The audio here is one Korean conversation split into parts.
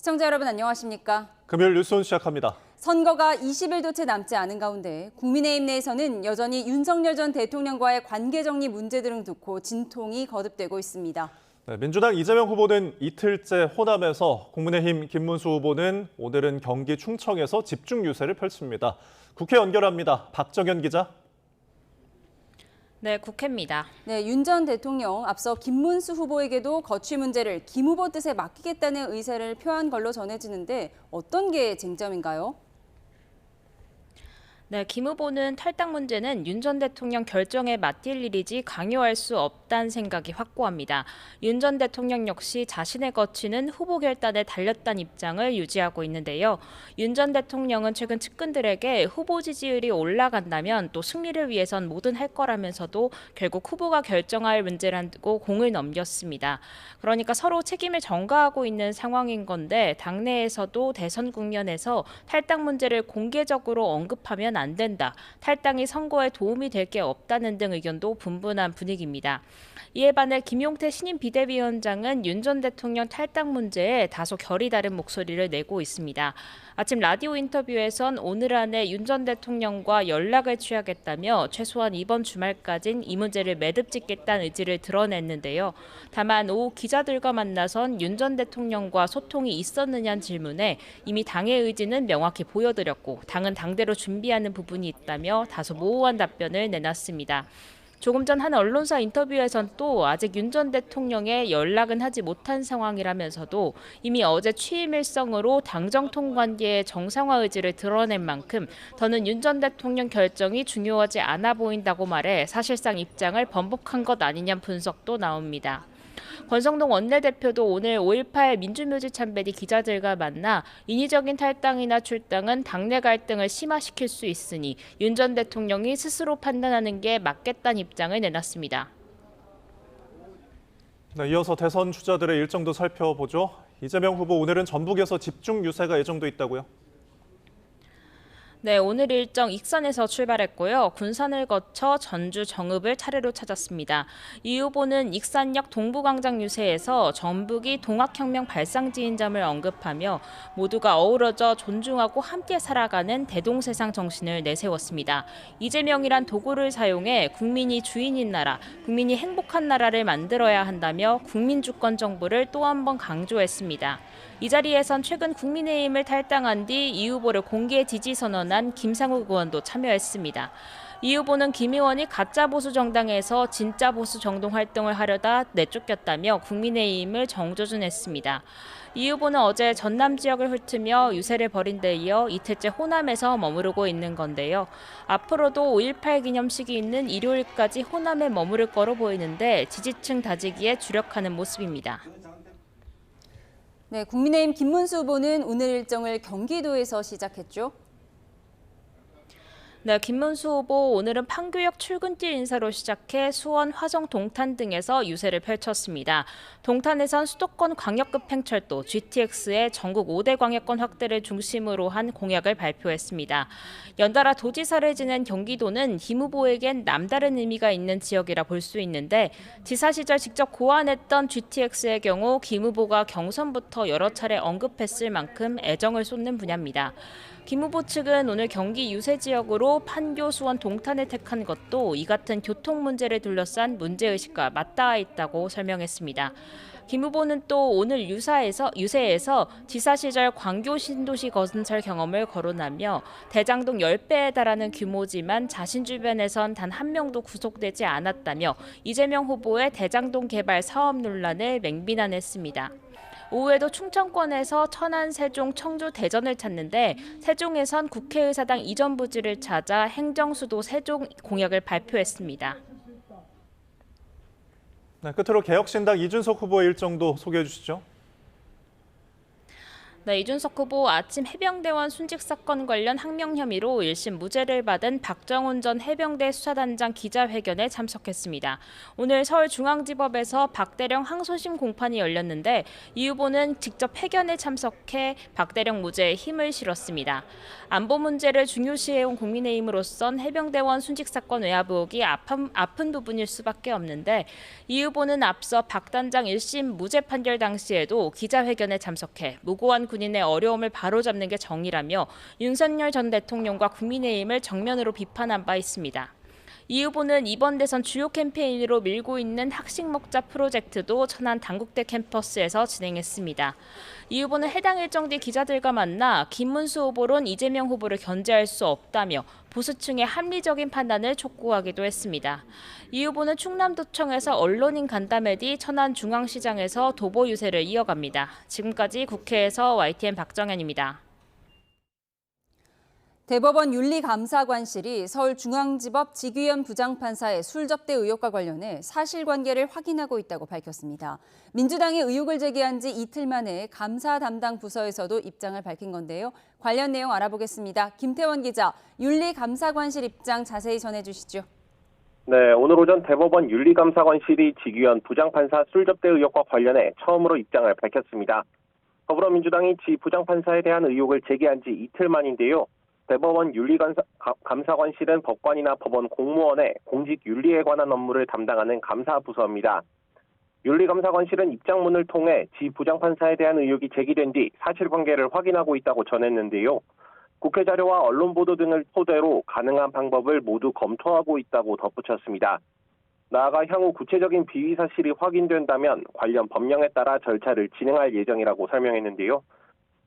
시청자 여러분 안녕하십니까? 금요일 뉴스온 시작합니다. 선거가 20일도 채 남지 않은 가운데 국민의힘 내에서는 여전히 윤석열 전 대통령과의 관계 정리 문제 등을 두고 진통이 거듭되고 있습니다. 민주당 이재명 후보는 이틀째 호남에서, 국민의힘 김문수 후보는 오늘은 경기 충청에서 집중 유세를 펼칩니다. 국회 연결합니다. 박정현 기자. 네, 국회입니다. 네, 윤 전 대통령 앞서 김문수 후보에게도 거취 문제를 김 후보 뜻에 맡기겠다는 의사를 표한 걸로 전해지는데 어떤 게 쟁점인가요? 네, 김 후보는 탈당 문제는 윤 전 대통령 결정에 맡길 일이지 강요할 수 없다는 생각이 확고합니다. 윤 전 대통령 역시 자신의 거취는 후보 결단에 달렸다는 입장을 유지하고 있는데요. 윤 전 대통령은 최근 측근들에게 후보 지지율이 올라간다면 또 승리를 위해선 뭐든 할 거라면서도 결국 후보가 결정할 문제라고 공을 넘겼습니다. 그러니까 서로 책임을 전가하고 있는 상황인 건데 당내에서도 대선 국면에서 탈당 문제를 공개적으로 언급하면 안 된다. 탈당이 선거에 도움이 될 게 없다는 등 의견도 분분한 분위기입니다. 이에 반해 김용태 신임 비대위원장은 윤 전 대통령 탈당 문제에 다소 결이 다른 목소리를 내고 있습니다. 아침 라디오 인터뷰에선 오늘 안에 윤 전 대통령과 연락을 취하겠다며 최소한 이번 주말까진 이 문제를 매듭 짓겠다는 의지를 드러냈는데요. 다만 오후 기자들과 만나선 윤 전 대통령과 소통이 있었느냐는 질문에 이미 당의 의지는 명확히 보여드렸고 당은 당대로 준비하는 부분이 있다며 다소 모호한 답변을 내놨습니다. 조금 전 한 언론사 인터뷰에선 또 아직 윤 전 대통령에 연락은 하지 못한 상황이라면서도 이미 어제 취임 일성으로 당정통 관계의 정상화 의지를 드러낸 만큼 더는 윤 전 대통령 결정이 중요하지 않아 보인다고 말해 사실상 입장을 번복한 것 아니냐는 분석도 나옵니다. 권성동 원내대표도 오늘 5.18 민주묘지 참배리 기자들과 만나 인위적인 탈당이나 출당은 당내 갈등을 심화시킬 수 있으니 윤 전 대통령이 스스로 판단하는 게 맞겠다는 입장을 내놨습니다. 네, 이어서 대선 주자들의 일정도 살펴보죠. 이재명 후보 오늘은 전북에서 집중 유세가 예정돼 있다고요? 네, 오늘 일정 익산에서 출발했고요. 군산을 거쳐 전주 정읍을 차례로 찾았습니다. 이 후보는 익산역 동부광장 유세에서 전북이 동학혁명 발상지인 점을 언급하며 모두가 어우러져 존중하고 함께 살아가는 대동세상 정신을 내세웠습니다. 이재명이란 도구를 사용해 국민이 주인인 나라, 국민이 행복한 나라를 만들어야 한다며 국민주권 정부를 또 한 번 강조했습니다. 이 자리에선 최근 국민의힘을 탈당한 뒤 이 후보를 공개 지지 선언한 김상욱 의원도 참여했습니다. 이 후보는 김 의원이 가짜 보수 정당에서 진짜 보수 정동 활동을 하려다 내쫓겼다며 국민의힘을 정조준했습니다. 이 후보는 어제 전남 지역을 훑으며 유세를 벌인 데 이어 이틀째 호남에서 머무르고 있는 건데요. 앞으로도 5.18 기념식이 있는 일요일까지 호남에 머무를 거로 보이는데 지지층 다지기에 주력하는 모습입니다. 네, 국민의힘 김문수 후보는 오늘 일정을 경기도에서 시작했죠. 네, 김문수 후보 오늘은 판교역 출근길 인사로 시작해 수원, 화성, 동탄 등에서 유세를 펼쳤습니다. 동탄에선 수도권 광역급행철도 GTX의 전국 5대 광역권 확대를 중심으로 한 공약을 발표했습니다. 연달아 도지사를 지낸 경기도는 김 후보에겐 남다른 의미가 있는 지역이라 볼 수 있는데 지사 시절 직접 고안했던 GTX의 경우 김 후보가 경선부터 여러 차례 언급했을 만큼 애정을 쏟는 분야입니다. 김 후보 측은 오늘 경기 유세 지역으로 판교, 수원, 동탄을 택한 것도 이 같은 교통 문제를 둘러싼 문제의식과 맞닿아 있다고 설명했습니다. 김 후보는 또 오늘 유세에서 지사 시절 광교 신도시 건설 경험을 거론하며 대장동 10배에 달하는 규모지만 자신 주변에선 단 한 명도 구속되지 않았다며 이재명 후보의 대장동 개발 사업 논란을 맹비난했습니다. 오후에도 충청권에서 천안, 세종, 청주, 대전을 찾는데 세종에선 국회의사당 이전 부지를 찾아 행정수도 세종 공약을 발표했습니다. 네, 끝으로 개혁신당 이준석 후보의 일정도 소개해 주시죠. 네, 이준석 후보 아침 해병대원 순직 사건 관련 항명 혐의로 1심 무죄를 받은 박정훈 전 해병대 수사단장 기자회견에 참석했습니다. 오늘 서울중앙지법에서 박대령 항소심 공판이 열렸는데 이 후보는 직접 회견에 참석해 박대령 무죄에 힘을 실었습니다. 안보 문제를 중요시해온 국민의힘으로선 해병대원 순직 사건 외압 의혹이 아픈 부분일 수밖에 없는데 이 후보는 앞서 박 단장 1심 무죄 판결 당시에도 기자회견에 참석해 무고한 군인의 어려움을 바로잡는 게 정의라며 윤석열 전 대통령과 국민의힘을 정면으로 비판한 바 있습니다. 이 후보는 이번 대선 주요 캠페인으로 밀고 있는 학식 먹자 프로젝트도 천안 당국대 캠퍼스에서 진행했습니다. 이 후보는 해당 일정 뒤 기자들과 만나 김문수 후보론 이재명 후보를 견제할 수 없다며 보수층의 합리적인 판단을 촉구하기도 했습니다. 이 후보는 충남도청에서 언론인 간담회 뒤 천안중앙시장에서 도보 유세를 이어갑니다. 지금까지 국회에서 YTN 박정현입니다. 대법원 윤리감사관실이 서울중앙지법 지규현 부장판사의 술 접대 의혹과 관련해 사실관계를 확인하고 있다고 밝혔습니다. 민주당이 의혹을 제기한 지 이틀 만에 감사 담당 부서에서도 입장을 밝힌 건데요. 관련 내용 알아보겠습니다. 김태원 기자, 윤리감사관실 입장 자세히 전해주시죠. 네, 오늘 오전 대법원 윤리감사관실이 지규현 부장판사 술 접대 의혹과 관련해 처음으로 입장을 밝혔습니다. 더불어민주당이 지 부장판사에 대한 의혹을 제기한 지 이틀 만인데요. 대법원 윤리감사관실은 법관이나 법원 공무원의 공직 윤리에 관한 업무를 담당하는 감사부서입니다. 윤리감사관실은 입장문을 통해 지 부장판사에 대한 의혹이 제기된 뒤 사실관계를 확인하고 있다고 전했는데요. 국회 자료와 언론 보도 등을 토대로 가능한 방법을 모두 검토하고 있다고 덧붙였습니다. 나아가 향후 구체적인 비위 사실이 확인된다면 관련 법령에 따라 절차를 진행할 예정이라고 설명했는데요.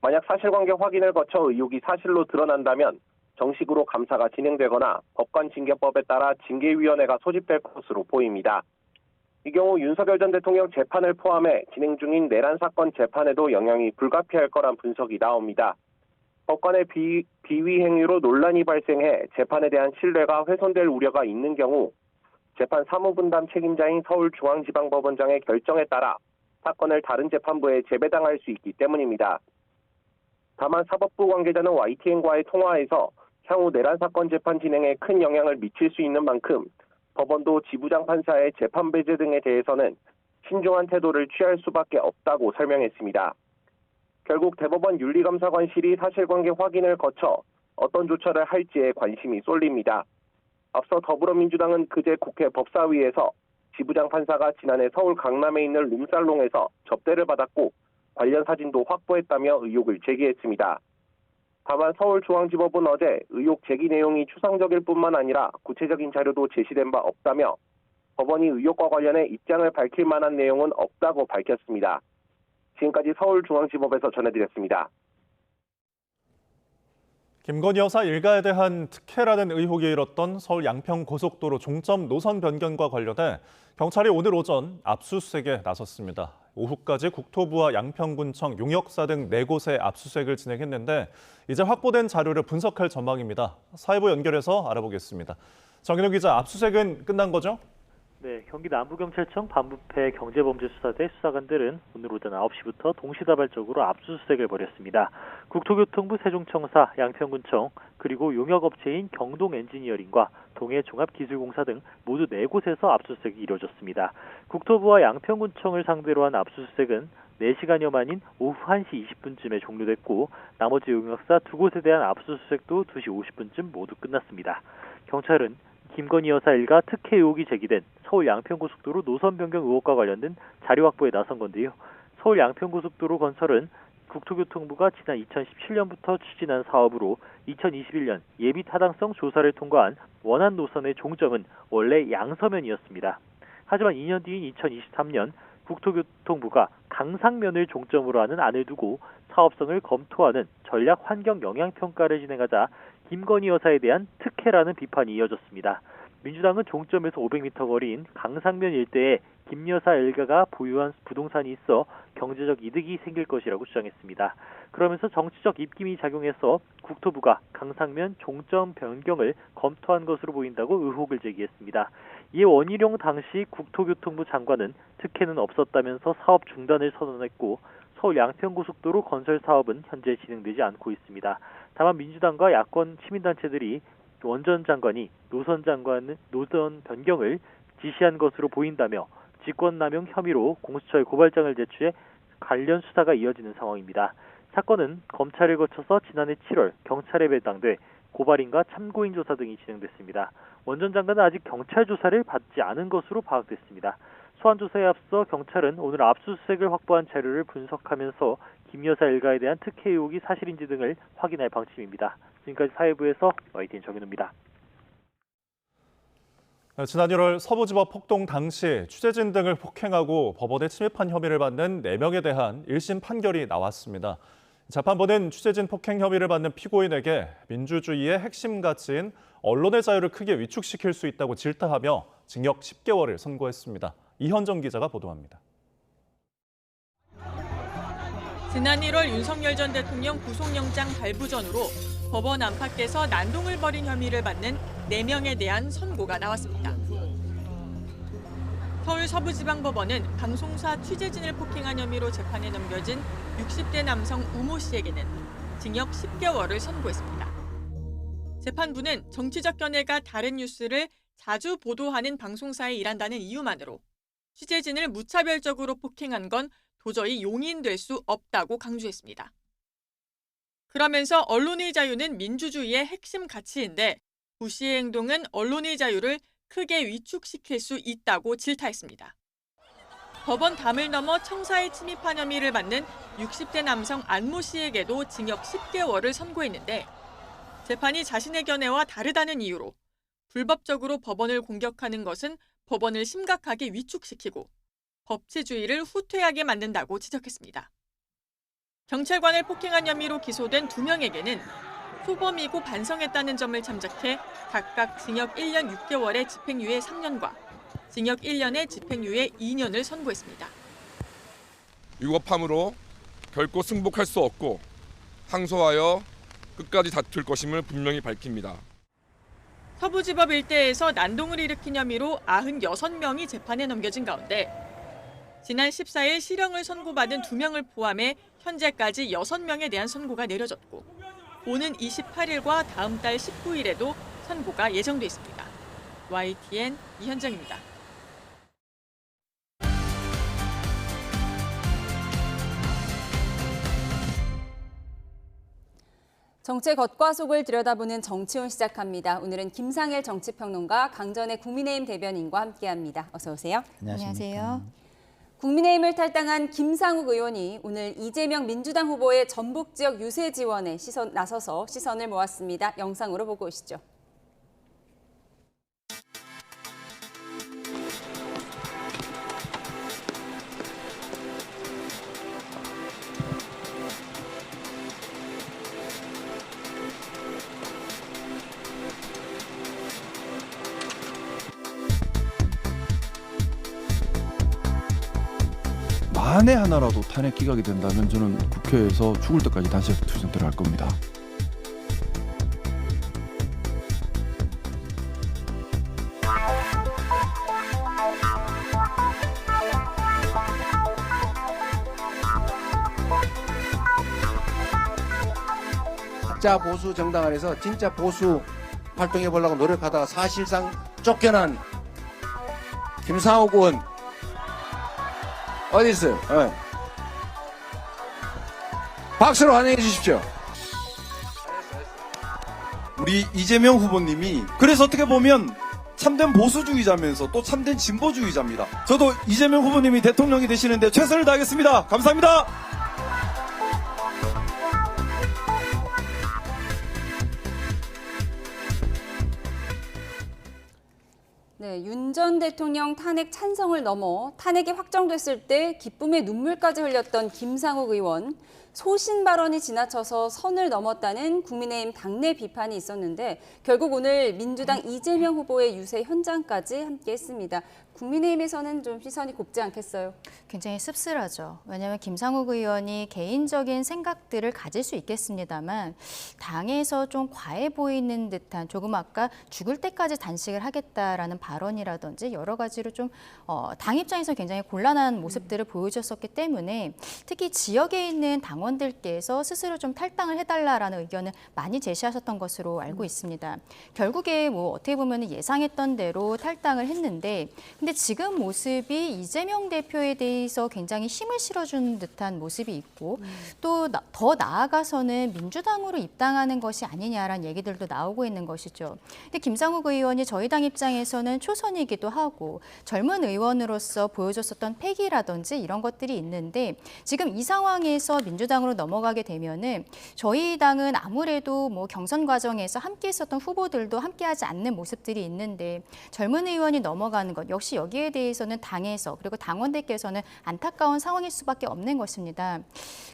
만약 사실관계 확인을 거쳐 의혹이 사실로 드러난다면 정식으로 감사가 진행되거나 법관징계법에 따라 징계위원회가 소집될 것으로 보입니다. 이 경우 윤석열 전 대통령 재판을 포함해 진행 중인 내란 사건 재판에도 영향이 불가피할 거란 분석이 나옵니다. 법관의 비위 행위로 논란이 발생해 재판에 대한 신뢰가 훼손될 우려가 있는 경우 재판 사무분담 책임자인 서울중앙지방법원장의 결정에 따라 사건을 다른 재판부에 재배당할 수 있기 때문입니다. 다만 사법부 관계자는 YTN과의 통화에서 향후 내란 사건 재판 진행에 큰 영향을 미칠 수 있는 만큼 법원도 지부장판사의 재판 배제 등에 대해서는 신중한 태도를 취할 수밖에 없다고 설명했습니다. 결국 대법원 윤리감사관실이 사실관계 확인을 거쳐 어떤 조처를 할지에 관심이 쏠립니다. 앞서 더불어민주당은 그제 국회 법사위에서 지부장판사가 지난해 서울 강남에 있는 룸살롱에서 접대를 받았고 관련 사진도 확보했다며 의혹을 제기했습니다. 다만 서울중앙지법은 어제 의혹 제기 내용이 추상적일 뿐만 아니라 구체적인 자료도 제시된 바 없다며 법원이 의혹과 관련해 입장을 밝힐 만한 내용은 없다고 밝혔습니다. 지금까지 서울중앙지법에서 전해드렸습니다. 김건희 여사 일가에 대한 특혜라는 의혹이 일었던 서울 양평고속도로 종점 노선 변경과 관련해 경찰이 오늘 오전 압수수색에 나섰습니다. 오후까지 국토부와 양평군청, 용역사 등 4곳에 압수수색을 진행했는데 이제 확보된 자료를 분석할 전망입니다. 사회부 연결해서 알아보겠습니다. 정인호 기자, 압수수색은 끝난 거죠? 네, 경기 남부경찰청 반부패 경제범죄수사대 수사관들은 오늘 오전 9시부터 동시다발적으로 압수수색을 벌였습니다. 국토교통부 세종청사, 양평군청, 그리고 용역업체인 경동엔지니어링과 동해종합기술공사 등 모두 4곳에서 압수수색이 이루어졌습니다. 국토부와 양평군청을 상대로 한 압수수색은 4시간여 만인 오후 1시 20분쯤에 종료됐고 나머지 용역사 2곳에 대한 압수수색도 2시 50분쯤 모두 끝났습니다. 경찰은 김건희 여사 일가 특혜 의혹이 제기된 서울 양평고속도로 노선 변경 의혹과 관련된 자료 확보에 나선 건데요. 서울 양평고속도로 건설은 국토교통부가 지난 2017년부터 추진한 사업으로 2021년 예비 타당성 조사를 통과한 원안 노선의 종점은 원래 양서면이었습니다. 하지만 2년 뒤인 2023년 국토교통부가 강상면을 종점으로 하는 안을 두고 사업성을 검토하는 전략 환경 영향 평가를 진행하자 김건희 여사에 대한 특혜라는 비판이 이어졌습니다. 민주당은 종점에서 500m 거리인 강상면 일대에 김 여사 일가가 보유한 부동산이 있어 경제적 이득이 생길 것이라고 주장했습니다. 그러면서 정치적 입김이 작용해서 국토부가 강상면 종점 변경을 검토한 것으로 보인다고 의혹을 제기했습니다. 이에 원희룡 당시 국토교통부 장관은 특혜는 없었다면서 사업 중단을 선언했고 서울 양평고속도로 건설 사업은 현재 진행되지 않고 있습니다. 다만 민주당과 야권 시민단체들이 원 전 장관이 노선 변경을 지시한 것으로 보인다며 직권남용 혐의로 공수처에 고발장을 제출해 관련 수사가 이어지는 상황입니다. 사건은 검찰을 거쳐서 지난해 7월 경찰에 배당돼 고발인과 참고인 조사 등이 진행됐습니다. 원 전 장관은 아직 경찰 조사를 받지 않은 것으로 파악됐습니다. 소환 조사에 앞서 경찰은 오늘 압수수색을 확보한 자료를 분석하면서 김 여사 일가에 대한 특혜 의혹이 사실인지 등을 확인할 방침입니다. 지금까지 사회부에서 YTN 정현우입니다. 지난 1월 서부지법 폭동 당시 취재진 등을 폭행하고 법원에 침입한 혐의를 받는 4명에 대한 1심 판결이 나왔습니다. 재판부는 취재진 폭행 혐의를 받는 피고인에게 민주주의의 핵심 가치인 언론의 자유를 크게 위축시킬 수 있다고 질타하며 징역 10개월을 선고했습니다. 이현정 기자가 보도합니다. 지난 1월 윤석열 전 대통령 구속영장 발부 전후로 법원 안팎에서 난동을 벌인 혐의를 받는 4명에 대한 선고가 나왔습니다. 서울 서부지방법원은 방송사 취재진을 폭행한 혐의로 재판에 넘겨진 60대 남성 우모 씨에게는 징역 10개월을 선고했습니다. 재판부는 정치적 견해가 다른 뉴스를 자주 보도하는 방송사에 일한다는 이유만으로 취재진을 무차별적으로 폭행한 건 도저히 용인될 수 없다고 강조했습니다. 그러면서 언론의 자유는 민주주의의 핵심 가치인데 구 씨의 행동은 언론의 자유를 크게 위축시킬 수 있다고 질타했습니다. 법원 담을 넘어 청사에 침입한 혐의를 받는 60대 남성 안모 씨에게도 징역 10개월을 선고했는데 재판이 자신의 견해와 다르다는 이유로 불법적으로 법원을 공격하는 것은 법원을 심각하게 위축시키고 법치주의를 후퇴하게 만든다고 지적했습니다. 경찰관을 폭행한 혐의로 기소된 2명에게는 소범이고 반성했다는 점을 참작해 각각 징역 1년 6개월의 집행유예 3년과 징역 1년의 집행유예 2년을 선고했습니다. 위법함으로 결코 승복할 수 없고 항소하여 끝까지 다툴 것임을 분명히 밝힙니다. 서부지법 일대에서 난동을 일으킨 혐의로 96명이 재판에 넘겨진 가운데 지난 14일 실형을 선고받은 2명을 포함해 현재까지 6명에 대한 선고가 내려졌고 오는 28일과 다음 달 19일에도 선고가 예정돼 있습니다. YTN 이현정입니다. 정치의 겉과 속을 들여다보는 정치온 시작합니다. 오늘은 김상일 정치평론가, 강전의 국민의힘 대변인과 함께합니다. 어서 오세요. 안녕하세요. 국민의힘을 탈당한 김상욱 의원이 오늘 이재명 민주당 후보의 전북 지역 유세 지원에 나서서 시선을 모았습니다. 영상으로 보고 오시죠. 만에 하나라도 탄핵 기각이 된다면 저는 국회에서 죽을 때까지 단식 투쟁 들어갈 겁니다. 가짜 보수 정당 안에서 진짜 보수 활동해 보려고 노력하다가 사실상 쫓겨난 김상욱 의원 어디 있어요? 네. 박수로 환영해 주십시오. 우리 이재명 후보님이 그래서 어떻게 보면 참된 보수주의자면서 또 참된 진보주의자입니다. 저도 이재명 후보님이 대통령이 되시는데 최선을 다하겠습니다. 감사합니다. 네, 윤 전 대통령 탄핵 찬성을 넘어 탄핵이 확정됐을 때 기쁨의 눈물까지 흘렸던 김상욱 의원. 소신 발언이 지나쳐서 선을 넘었다는 국민의힘 당내 비판이 있었는데 결국 오늘 민주당 이재명 후보의 유세 현장까지 함께했습니다. 국민의힘에서는 좀 시선이 곱지 않겠어요? 굉장히 씁쓸하죠. 왜냐하면 김상욱 의원이 개인적인 생각들을 가질 수 있겠습니다만 당에서 좀 과해 보이는 듯한 조금 아까 죽을 때까지 단식을 하겠다라는 발언이라든지 여러 가지로 좀 당 입장에서 굉장히 곤란한 모습들을 보여주셨기 때문에 특히 지역에 있는 당원들께서 스스로 좀 탈당을 해달라라는 의견을 많이 제시하셨던 것으로 알고 있습니다. 결국에 뭐 어떻게 보면 예상했던 대로 탈당을 했는데 근데 지금 모습이 이재명 대표에 대해서 굉장히 힘을 실어준 듯한 모습이 있고 또 더 나아가서는 민주당으로 입당하는 것이 아니냐라는 얘기들도 나오고 있는 것이죠. 근데 김상욱 의원이 저희 당 입장에서는 초선이기도 하고 젊은 의원으로서 보여줬었던 패기라든지 이런 것들이 있는데 지금 이 상황에서 민주당으로 넘어가게 되면은 저희 당은 아무래도 뭐 경선 과정에서 함께 있었던 후보들도 함께하지 않는 모습들이 있는데 젊은 의원이 넘어가는 것 역시 여기에 대해서는 당에서 그리고 당원들께서는 안타까운 상황일 수밖에 없는 것입니다.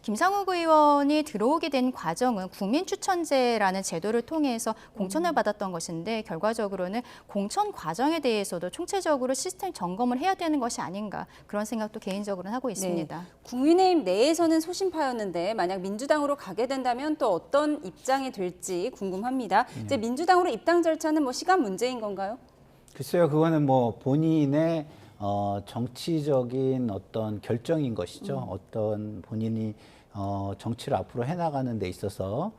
김상욱 의원이 들어오게 된 과정은 국민추천제라는 제도를 통해서 공천을 받았던 것인데 결과적으로는 공천 과정에 대해서도 총체적으로 시스템 점검을 해야 되는 것이 아닌가 그런 생각도 개인적으로는 하고 있습니다. 네. 국민의힘 내에서는 소신파였는데 만약 민주당으로 가게 된다면 또 어떤 입장이 될지 궁금합니다. 이제 민주당으로 입당 절차는 뭐 시간 문제인 건가요? 글쎄요, 그거는 뭐 본인의 정치적인 어떤 결정인 것이죠. 어떤 본인이 정치를 앞으로 해나가는 데 있어서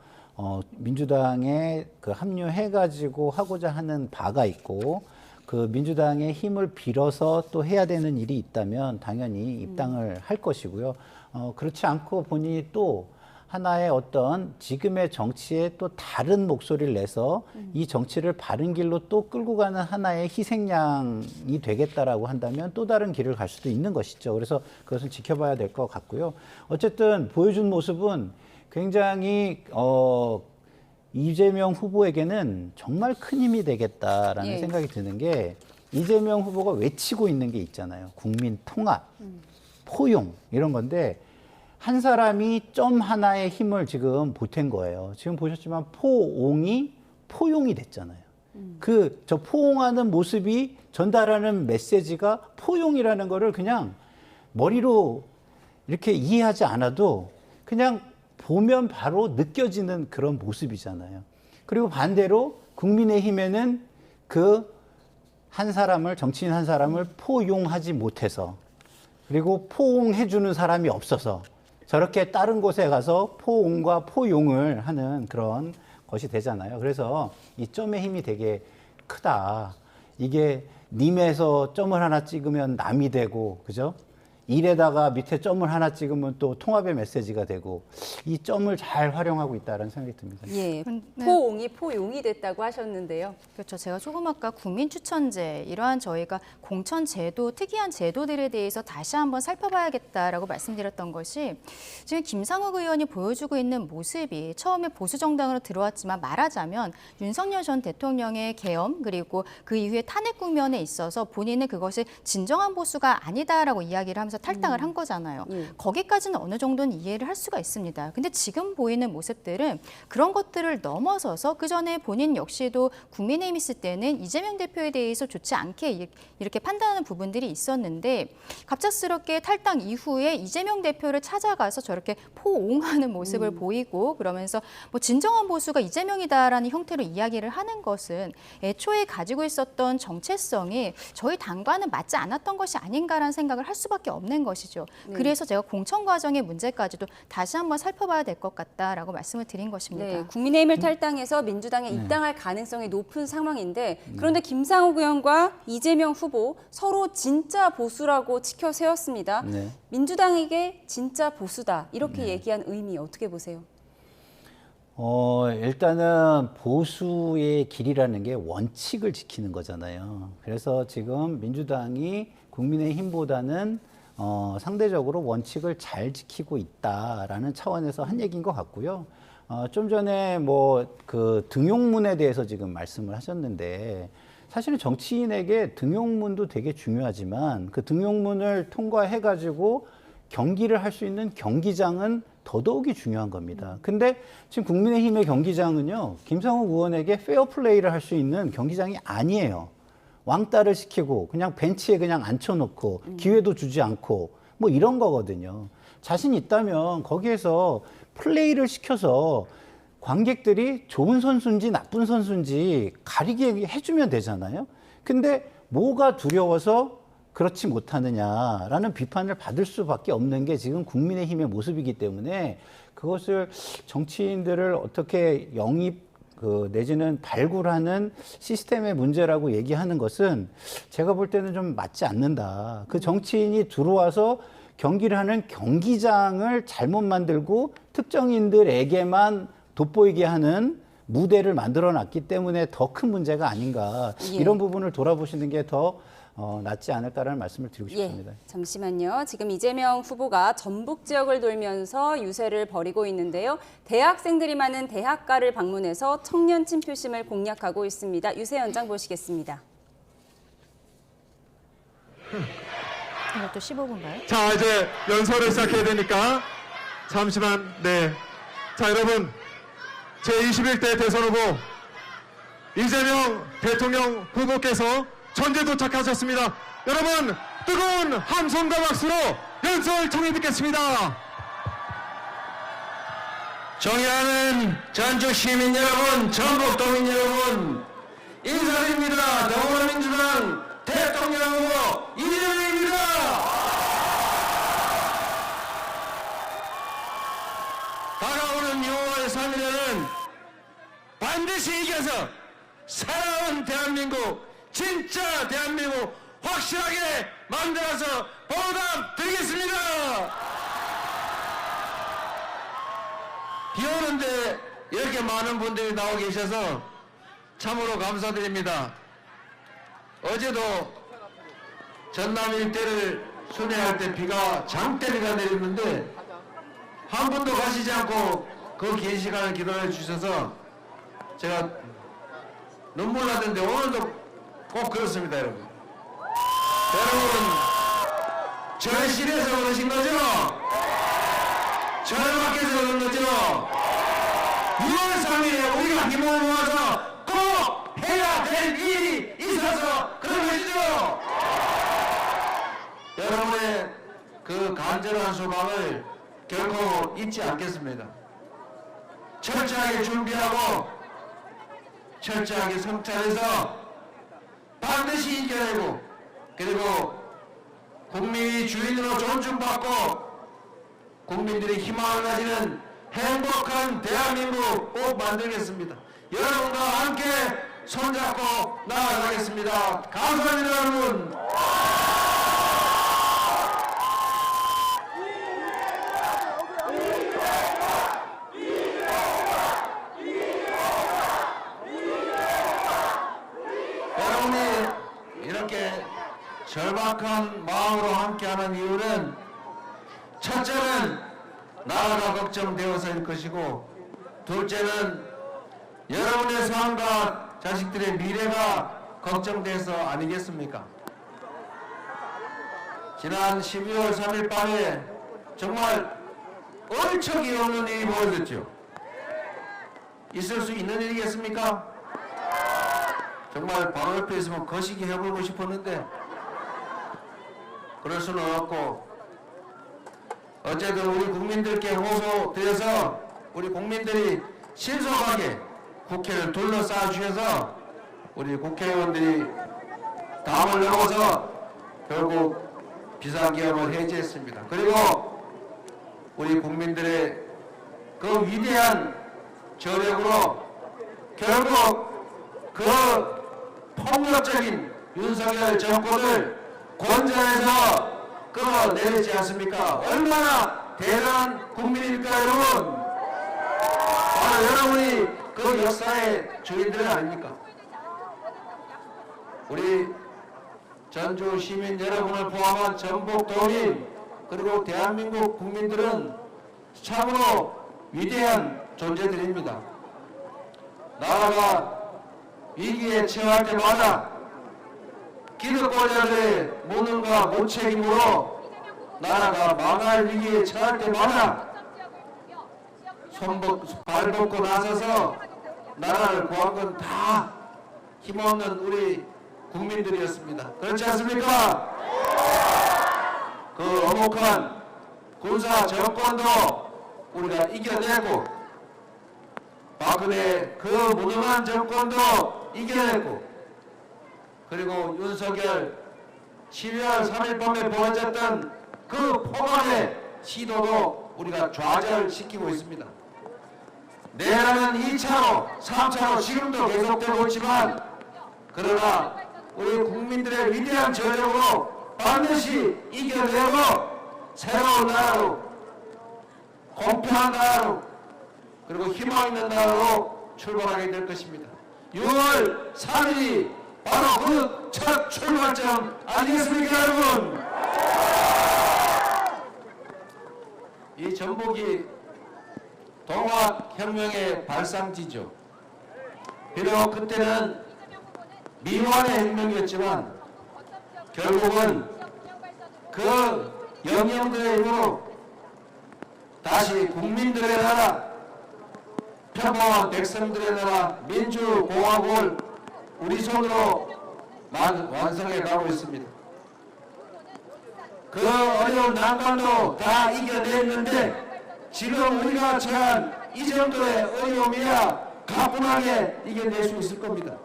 민주당에 그 합류해가지고 하고자 하는 바가 있고 그 민주당의 힘을 빌어서 또 해야 되는 일이 있다면 당연히 입당을 할 것이고요. 그렇지 않고 본인이 또 하나의 어떤 지금의 정치에 또 다른 목소리를 내서 이 정치를 바른 길로 또 끌고 가는 하나의 희생양이 되겠다라고 한다면 또 다른 길을 갈 수도 있는 것이죠. 그래서 그것은 지켜봐야 될 것 같고요. 어쨌든 보여준 모습은 굉장히 이재명 후보에게는 정말 큰 힘이 되겠다라는 생각이 드는 게 이재명 후보가 외치고 있는 게 있잖아요. 국민 통합, 포용 이런 건데 한 사람이 점 하나의 힘을 지금 보탠 거예요. 지금 보셨지만 포옹이 포용이 됐잖아요. 저 포옹하는 모습이 전달하는 메시지가 포용이라는 거를 그냥 머리로 이렇게 이해하지 않아도 그냥 보면 바로 느껴지는 그런 모습이잖아요. 그리고 반대로 국민의힘에는 그 한 사람을, 정치인 한 사람을 포용하지 못해서 그리고 포옹해주는 사람이 없어서 저렇게 다른 곳에 가서 포옹과 포용을 하는 그런 것이 되잖아요. 그래서 이 점의 힘이 되게 크다. 이게 님에서 점을 하나 찍으면 남이 되고, 그죠? 일에다가 밑에 점을 하나 찍으면 또 통합의 메시지가 되고 이 점을 잘 활용하고 있다는 생각이 듭니다. 예, 포옹이 포용이 됐다고 하셨는데요. 그렇죠. 제가 조금 아까 국민추천제 이러한 저희가 공천 제도 특이한 제도들에 대해서 다시 한번 살펴봐야겠다라고 말씀드렸던 것이 지금 김상욱 의원이 보여주고 있는 모습이 처음에 보수 정당으로 들어왔지만 말하자면 윤석열 전 대통령의 계엄 그리고 그 이후에 탄핵 국면에 있어서 본인은 그것이 진정한 보수가 아니다라고 이야기를 하면서 탈당을 한 거잖아요. 거기까지는 어느 정도는 이해를 할 수가 있습니다. 근데 지금 보이는 모습들은 그런 것들을 넘어서서 그 전에 본인 역시도 국민의힘 있을 때는 이재명 대표에 대해서 좋지 않게 이렇게 판단하는 부분들이 있었는데 갑작스럽게 탈당 이후에 이재명 대표를 찾아가서 저렇게 포옹하는 모습을 보이고 그러면서 뭐 진정한 보수가 이재명이다라는 형태로 이야기를 하는 것은 애초에 가지고 있었던 정체성이 저희 당과는 맞지 않았던 것이 아닌가라는 생각을 할 수밖에 없는 것이죠. 그래서 제가 공천 과정의 문제까지도 다시 한번 살펴봐야 될 것 같다라고 말씀을 드린 것입니다. 네, 국민의힘을 탈당해서 민주당에 입당할 가능성이 높은 상황인데 그런데 김상욱 의원과 이재명 후보 서로 진짜 보수라고 치켜 세웠습니다. 민주당에게 진짜 보수다 이렇게 얘기한 의미 어떻게 보세요? 일단은 보수의 길이라는 게 원칙을 지키는 거잖아요. 그래서 지금 민주당이 국민의힘보다는 상대적으로 원칙을 잘 지키고 있다라는 차원에서 한 얘기인 것 같고요. 좀 전에 뭐 그 등용문에 대해서 지금 말씀을 하셨는데 사실은 정치인에게 등용문도 되게 중요하지만 그 등용문을 통과해가지고 경기를 할 수 있는 경기장은 더더욱이 중요한 겁니다. 근데 지금 국민의힘의 경기장은요, 김상욱 의원에게 페어플레이를 할 수 있는 경기장이 아니에요. 왕따를 시키고 그냥 벤치에 그냥 앉혀놓고 기회도 주지 않고 뭐 이런 거거든요. 자신 있다면 거기에서 플레이를 시켜서 관객들이 좋은 선수인지 나쁜 선수인지 가리게 해주면 되잖아요. 근데 뭐가 두려워서 그렇지 못하느냐라는 비판을 받을 수밖에 없는 게 지금 국민의힘의 모습이기 때문에 그것을 정치인들을 어떻게 내지는 발굴하는 시스템의 문제라고 얘기하는 것은 제가 볼 때는 좀 맞지 않는다. 그 정치인이 들어와서 경기를 하는 경기장을 잘못 만들고 특정인들에게만 돋보이게 하는 무대를 만들어놨기 때문에 더 큰 문제가 아닌가. 예. 이런 부분을 돌아보시는 게 더 낫지 않을까라는 말씀을 드리고 싶습니다. 예, 잠시만요. 지금 이재명 후보가 전북 지역을 돌면서 유세를 벌이고 있는데요. 대학생들이 많은 대학가를 방문해서 청년 친표심을 공략하고 있습니다. 유세 현장 보시겠습니다. 이것도 15분가요? 자, 이제 연설을 시작해야 되니까 잠시만. 네. 자, 여러분, 제21대 대선 후보 이재명 대통령 후보께서 전제 도착하셨습니다. 여러분, 뜨거운 함성과 박수로 연설 청해 듣겠습니다. 존경하는 전주 시민 여러분, 전북 도민 여러분, 인사드립니다. 더불어민주당 대통령 후보 이재명입니다. 다가오는 6월 3일에는 반드시 이겨서 살아온 대한민국, 진짜 대한민국 확실하게 만들어서 보답드리겠습니다. 비 오는데 이렇게 많은 분들이 나와 계셔서 참으로 감사드립니다. 어제도 전남 일대를 순회할 때 비가 장대비가 내렸는데 한 분도 가시지 않고 그 긴 시간을 기도해 주셔서 제가 눈물 나던데 오늘도 꼭 그렇습니다, 여러분. 여러분, 절실해서 그러신 거죠? 절박해서 그런 거죠? 6월 3일에 우리가 힘을 모아서 꼭 해야 될 일이 있어서 그런 것이죠. 여러분의 그 간절한 소망을 결코 잊지 않겠습니다. 철저하게 준비하고 철저하게 성찰해서 반드시 이겨내고, 그리고 국민이 주인으로 존중받고 국민들이 희망을 가지는 행복한 대한민국 꼭 만들겠습니다. 여러분과 함께 손잡고 나아가겠습니다. 감사합니다, 여러분. 여러분이 이렇게 절박한 마음으로 함께하는 이유는 첫째는 나라가 걱정되어서일 것이고, 둘째는 여러분의 삶과 자식들의 미래가 걱정돼서 아니겠습니까? 지난 12월 3일 밤에 정말 얼척이 없는 일이 벌어졌죠. 있을 수 있는 일이겠습니까? 정말 바로 옆에 있으면 거시기 해보고 싶었는데 그럴 수는 없고, 어쨌든 우리 국민들께 호소드려서 우리 국민들이 신속하게 국회를 둘러싸 주셔서 우리 국회의원들이 담을 넘어서 결국 비상계엄을 해제했습니다. 그리고 우리 국민들의 그 위대한 저력으로 결국 그 폭력적인 윤석열 정권을 권좌에서 끌어내리지 않습니까? 얼마나 대단한 국민입니까, 여러분? 바로 여러분이 그 역사의 주인들 아닙니까? 우리 전주 시민 여러분을 포함한 전북 도민 그리고 대한민국 국민들은 참으로 위대한 존재들입니다. 나라가 위기에 처할 때마다 기득권자들의 무능과 무책임으로 나라가 망할 위기에 처할 때마다 발벗고 나서서 나라를 구한 건 다 힘없는 우리 국민들이었습니다. 그렇지 않습니까? 그 엄혹한 군사 정권도 우리가 이겨내고, 박근혜 그 무능한 정권도 이겨내고, 그리고 윤석열 12월 3일 밤에 벌어졌던 그 폭언의 시도도 우리가 좌절시키고 있습니다. 내라는 2차로, 3차로 지금도 계속되고 있지만 그러나 우리 국민들의 위대한 저력으로 반드시 이겨내고 새로운 나라로, 공평한 나라로, 그리고 희망 있는 나라로 출발하게 될 것입니다. 6월 3일이 바로 그 첫 출발점 아니겠습니까, 여러분? 이 전북이 동학혁명의 발상지죠. 비록 그때는 미완의 혁명이었지만 결국은 그 영령들의 힘으로 다시 국민들의 나라, 평범한 백성들의 나라, 민주공화국을 우리 손으로 완성해 가고 있습니다. 그 어려운 난관도 다 이겨냈는데 지금 우리가 처한 이 정도의 어려움이야 가뿐하게 이겨낼 수 있을 겁니다.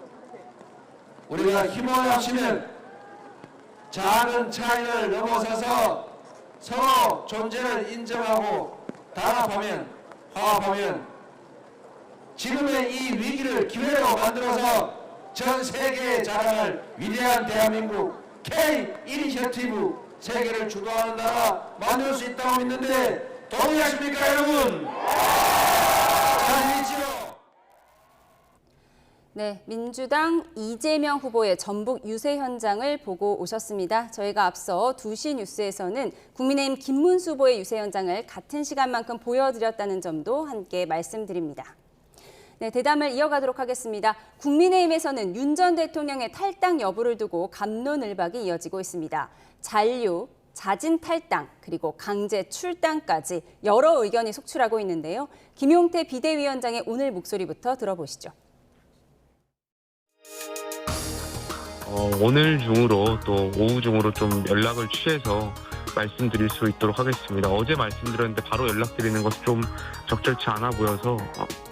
우리가 힘을 합치면 작은 차이를 넘어서서 서로 존재를 인정하고 단합하면, 화합하면 지금의 이 위기를 기회로 만들어서 전 세계에 자랑할 위대한 대한민국 K-이니셔티브 세계를 주도하는 나라 만들 수 있다고 믿는데 동의하십니까, 여러분? 자신있지요? 네, 민주당 이재명 후보의 전북 유세 현장을 보고 오셨습니다. 저희가 앞서 2시 뉴스에서는 국민의힘 김문수 후보의 유세 현장을 같은 시간만큼 보여드렸다는 점도 함께 말씀드립니다. 네, 대담을 이어가도록 하겠습니다. 국민의힘에서는 윤 전 대통령의 탈당 여부를 두고 갑론을박이 이어지고 있습니다. 잔류, 자진 탈당, 그리고 강제 출당까지 여러 의견이 속출하고 있는데요. 김용태 비대위원장의 오늘 목소리부터 들어보시죠. 오늘 중으로 또 오후 중으로 좀 연락을 취해서 말씀드릴 수 있도록 하겠습니다. 어제 말씀드렸는데 바로 연락드리는 것이 좀 적절치 않아 보여서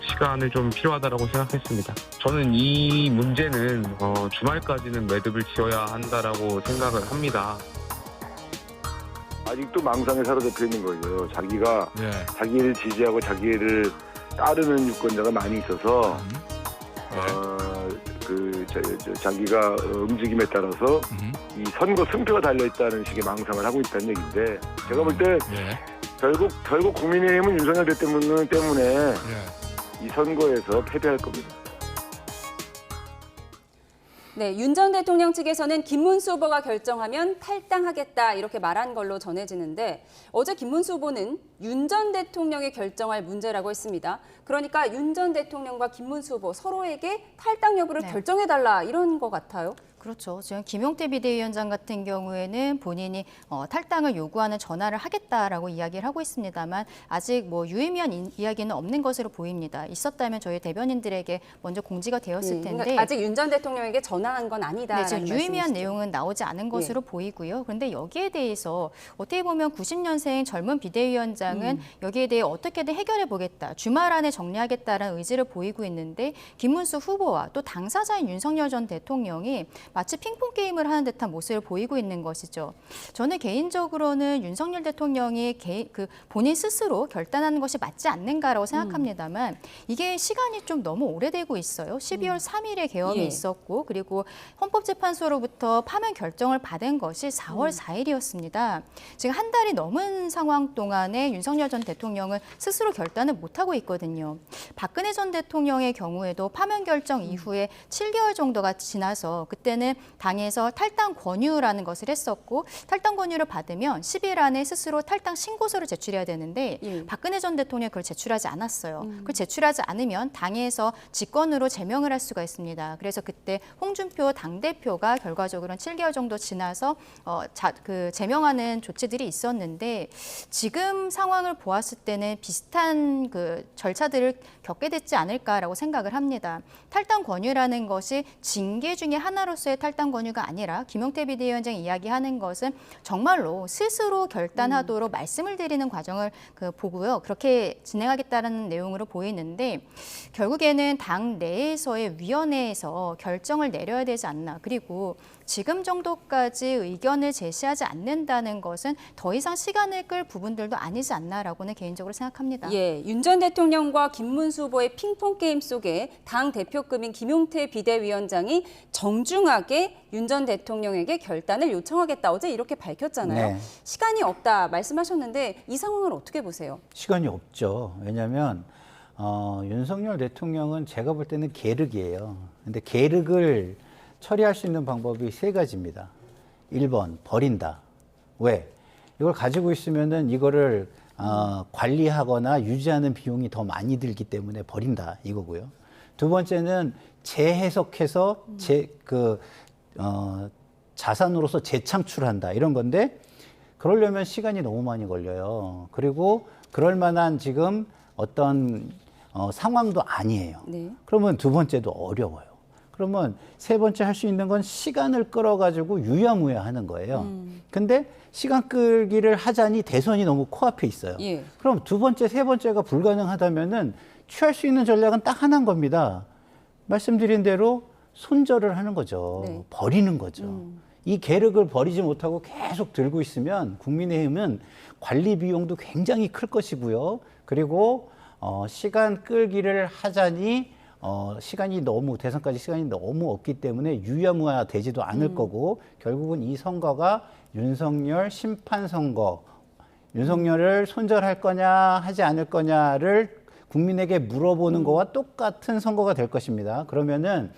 시간을 좀 필요하다고 생각했습니다. 저는 이 문제는 주말까지는 매듭을 지어야 한다라고 생각을 합니다. 아직도 망상에 사로잡혀 있는 거죠. 자기가 자기를 지지하고 자기를 따르는 유권자가 많이 있어서 자기가 움직임에 따라서 이 선거 승패가 달려있다는 식의 망상을 하고 있다는 얘기인데 제가 볼 때 결국 국민의힘은 윤석열 대통령 때문에 이 선거에서 패배할 겁니다. 네, 윤 전 대통령 측에서는 김문수 후보가 결정하면 탈당하겠다 이렇게 말한 걸로 전해지는데 어제 김문수 후보는 윤 전 대통령이 결정할 문제라고 했습니다. 그러니까 윤 전 대통령과 김문수 후보 서로에게 탈당 여부를 결정해달라 이런 것 같아요. 그렇죠. 지금 김용태 비대위원장 같은 경우에는 본인이 탈당을 요구하는 전화를 하겠다라고 이야기를 하고 있습니다만 아직 뭐 유의미한 이야기는 없는 것으로 보입니다. 있었다면 저희 대변인들에게 먼저 공지가 되었을 텐데 그러니까 아직 윤 전 대통령에게 전화한 건 아니다. 네, 지금 유의미한 내용은 나오지 않은 것으로 보이고요. 그런데 여기에 대해서 어떻게 보면 90년생 젊은 비대위원장은 여기에 대해 어떻게든 해결해 보겠다. 주말 안에 정리하겠다라는 의지를 보이고 있는데 김문수 후보와 또 당사자인 윤석열 전 대통령이 마치 핑퐁 게임을 하는 듯한 모습을 보이고 있는 것이죠. 저는 개인적으로는 윤석열 대통령이 본인 스스로 결단하는 것이 맞지 않는가라고 생각합니다만 이게 시간이 좀 너무 오래되고 있어요. 12월 3일에 계엄이 있었고 그리고 헌법재판소로부터 파면 결정을 받은 것이 4월 4일이었습니다. 지금 한 달이 넘은 상황 동안에 윤석열 전 대통령은 스스로 결단을 못하고 있거든요. 박근혜 전 대통령의 경우에도 파면 결정 이후에 7개월 정도가 지나서 그때는 당에서 탈당 권유라는 것을 했었고 탈당 권유를 받으면 10일 안에 스스로 탈당 신고서를 제출해야 되는데 박근혜 전 대통령이 그걸 제출하지 않았어요. 그걸 제출하지 않으면 당에서 직권으로 제명을 할 수가 있습니다. 그래서 그때 홍준표 당대표가 결과적으로는 7개월 정도 지나서 제명하는 조치들이 있었는데 지금 상황을 보았을 때는 비슷한 절차들을 겪게 됐지 않을까라고 생각을 합니다. 탈당 권유라는 것이 징계 중에 하나로서 압수수색 탈당 권유가 아니라 김용태 비대위원장이 이야기하는 것은 정말로 스스로 결단하도록 말씀을 드리는 과정을 보고요. 그렇게 진행하겠다는 내용으로 보이는데 결국에는 당 내에서의 위원회에서 결정을 내려야 되지 않나. 그리고 지금 정도까지 의견을 제시하지 않는다는 것은 더 이상 시간을 끌 부분들도 아니지 않나라고는 개인적으로 생각합니다. 예, 윤 전 대통령과 김문수 후보의 핑퐁 게임 속에 당 대표급인 김용태 비대위원장이 정중하게 윤 전 대통령에게 결단을 요청하겠다. 어제 이렇게 밝혔잖아요. 네. 시간이 없다 말씀하셨는데 이 상황을 어떻게 보세요? 시간이 없죠. 왜냐하면 윤석열 대통령은 제가 볼 때는 계륵이에요. 근데 계륵을 처리할 수 있는 방법이 세 가지입니다. 1번, 버린다. 왜? 이걸 가지고 있으면은 이거를 관리하거나 유지하는 비용이 더 많이 들기 때문에 버린다. 이거고요. 두 번째는 재해석해서 자산으로서 재창출한다. 이런 건데, 그러려면 시간이 너무 많이 걸려요. 그리고 그럴 만한 지금 어떤 상황도 아니에요. 네. 그러면 두 번째도 어려워요. 그러면 세 번째 할 수 있는 건 시간을 끌어가지고 유야무야 하는 거예요. 근데 시간 끌기를 하자니 대선이 너무 코앞에 있어요. 예. 그럼 두 번째, 세 번째가 불가능하다면은 취할 수 있는 전략은 딱 하나인 겁니다. 말씀드린 대로 손절을 하는 거죠. 네. 버리는 거죠. 이 계륵을 버리지 못하고 계속 들고 있으면 국민의힘은 관리 비용도 굉장히 클 것이고요. 그리고 시간 끌기를 하자니 대선까지 시간이 너무 없기 때문에 유야무야 되지도 않을 거고, 결국은 이 선거가 윤석열 심판 선거, 윤석열을 손절할 거냐 하지 않을 거냐를 국민에게 물어보는 거와 똑같은 선거가 될 것입니다. 그러면은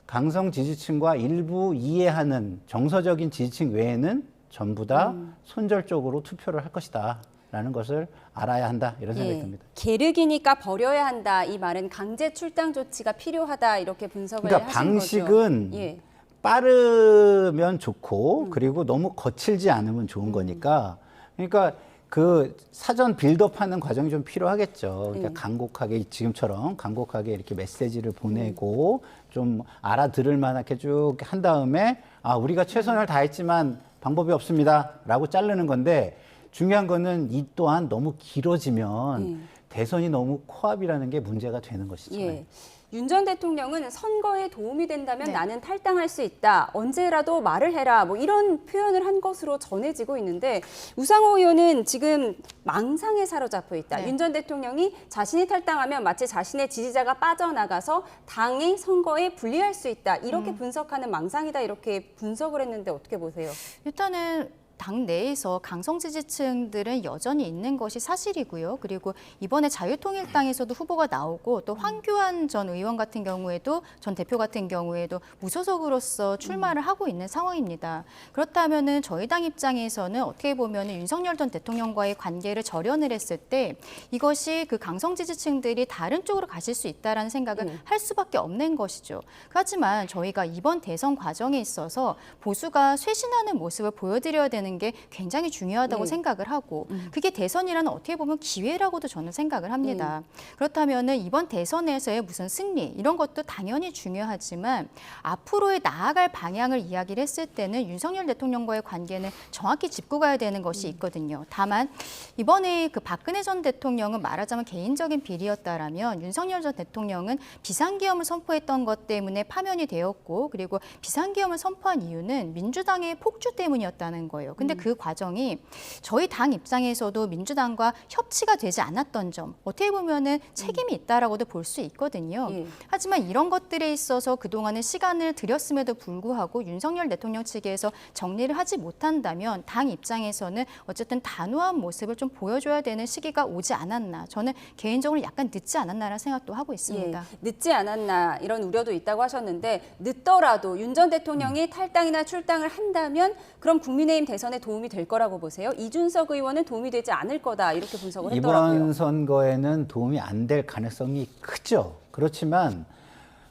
강성 지지층과 일부 이해하는 정서적인 지지층 외에는 전부 다 손절적으로 투표를 할 것이다 라는 것을 알아야 한다, 이런 생각이 듭니다. 계륵이니까 버려야 한다. 이 말은 강제 출당 조치가 필요하다. 이렇게 분석을 그러니까 하신 방식은 거죠. 예. 빠르면 좋고 그리고 너무 거칠지 않으면 좋은 거니까, 그러니까 그 사전 빌드업하는 과정이 좀 필요하겠죠. 그러니까 간곡하게, 지금처럼 간곡하게 이렇게 메시지를 보내고 좀 알아들을 만하게 쭉 한 다음에 우리가 최선을 다했지만 방법이 없습니다라고 자르는 건데, 중요한 거는 이 또한 너무 길어지면 대선이 너무 코앞이라는 게 문제가 되는 것이죠. 예. 윤 전 대통령은 선거에 도움이 된다면 네. 나는 탈당할 수 있다. 언제라도 말을 해라. 뭐 이런 표현을 한 것으로 전해지고 있는데, 우상호 의원은 지금 망상에 사로잡혀 있다. 네. 윤 전 대통령이 자신이 탈당하면 마치 자신의 지지자가 빠져나가서 당의 선거에 불리할 수 있다. 이렇게 분석하는 망상이다. 이렇게 분석을 했는데 어떻게 보세요? 일단은 당 내에서 강성 지지층들은 여전히 있는 것이 사실이고요. 그리고 이번에 자유통일당에서도 후보가 나오고, 또 황교안 전 의원 같은 경우에도, 전 대표 같은 경우에도 무소속으로서 출마를 하고 있는 상황입니다. 그렇다면은 저희 당 입장에서는 어떻게 보면 윤석열 전 대통령과의 관계를 절연을 했을 때 이것이 그 강성 지지층들이 다른 쪽으로 가실 수 있다라는 생각을 할 수밖에 없는 것이죠. 하지만 저희가 이번 대선 과정에 있어서 보수가 쇄신하는 모습을 보여드려야 되는 게 굉장히 중요하다고 생각을 하고, 그게 대선이라는 어떻게 보면 기회라고도 저는 생각을 합니다. 그렇다면은 이번 대선에서의 무슨 승리 이런 것도 당연히 중요하지만 앞으로의 나아갈 방향을 이야기를 했을 때는 윤석열 대통령과의 관계는 정확히 짚고 가야 되는 것이 있거든요. 다만 이번에 그 박근혜 전 대통령은 말하자면 개인적인 비리였다라면, 윤석열 전 대통령은 비상계엄을 선포했던 것 때문에 파면이 되었고, 그리고 비상계엄을 선포한 이유는 민주당의 폭주 때문이었다는 거예요. 근데 그 과정이 저희 당 입장에서도 민주당과 협치가 되지 않았던 점, 어떻게 보면은 책임이 있다라고도 볼 수 있거든요. 하지만 이런 것들에 있어서 그동안은 시간을 들였음에도 불구하고 윤석열 대통령 측에서 정리를 하지 못한다면 당 입장에서는 어쨌든 단호한 모습을 좀 보여줘야 되는 시기가 오지 않았나. 저는 개인적으로 약간 늦지 않았나라는 생각도 하고 있습니다. 예, 늦지 않았나 이런 우려도 있다고 하셨는데, 늦더라도 윤 전 대통령이 탈당이나 출당을 한다면 그럼 국민의힘 대선에 도움이 될 거라고 보세요? 이준석 의원은 도움이 되지 않을 거다 이렇게 분석을 했더라고요. 이번 선거에는 도움이 안 될 가능성이 크죠. 그렇지만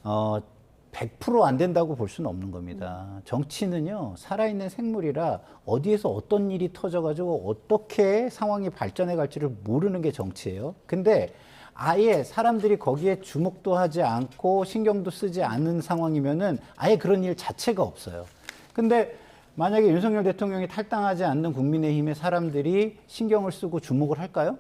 100% 안 된다고 볼 수는 없는 겁니다. 정치는요, 살아있는 생물이라 어디에서 어떤 일이 터져가지고 어떻게 상황이 발전해 갈지를 모르는 게 정치예요. 근데 아예 사람들이 거기에 주목도 하지 않고 신경도 쓰지 않는 상황이면은 아예 그런 일 자체가 없어요. 근데 만약에 윤석열 대통령이 탈당하지 않는 국민의힘의 사람들이 신경을 쓰고 주목을 할까요?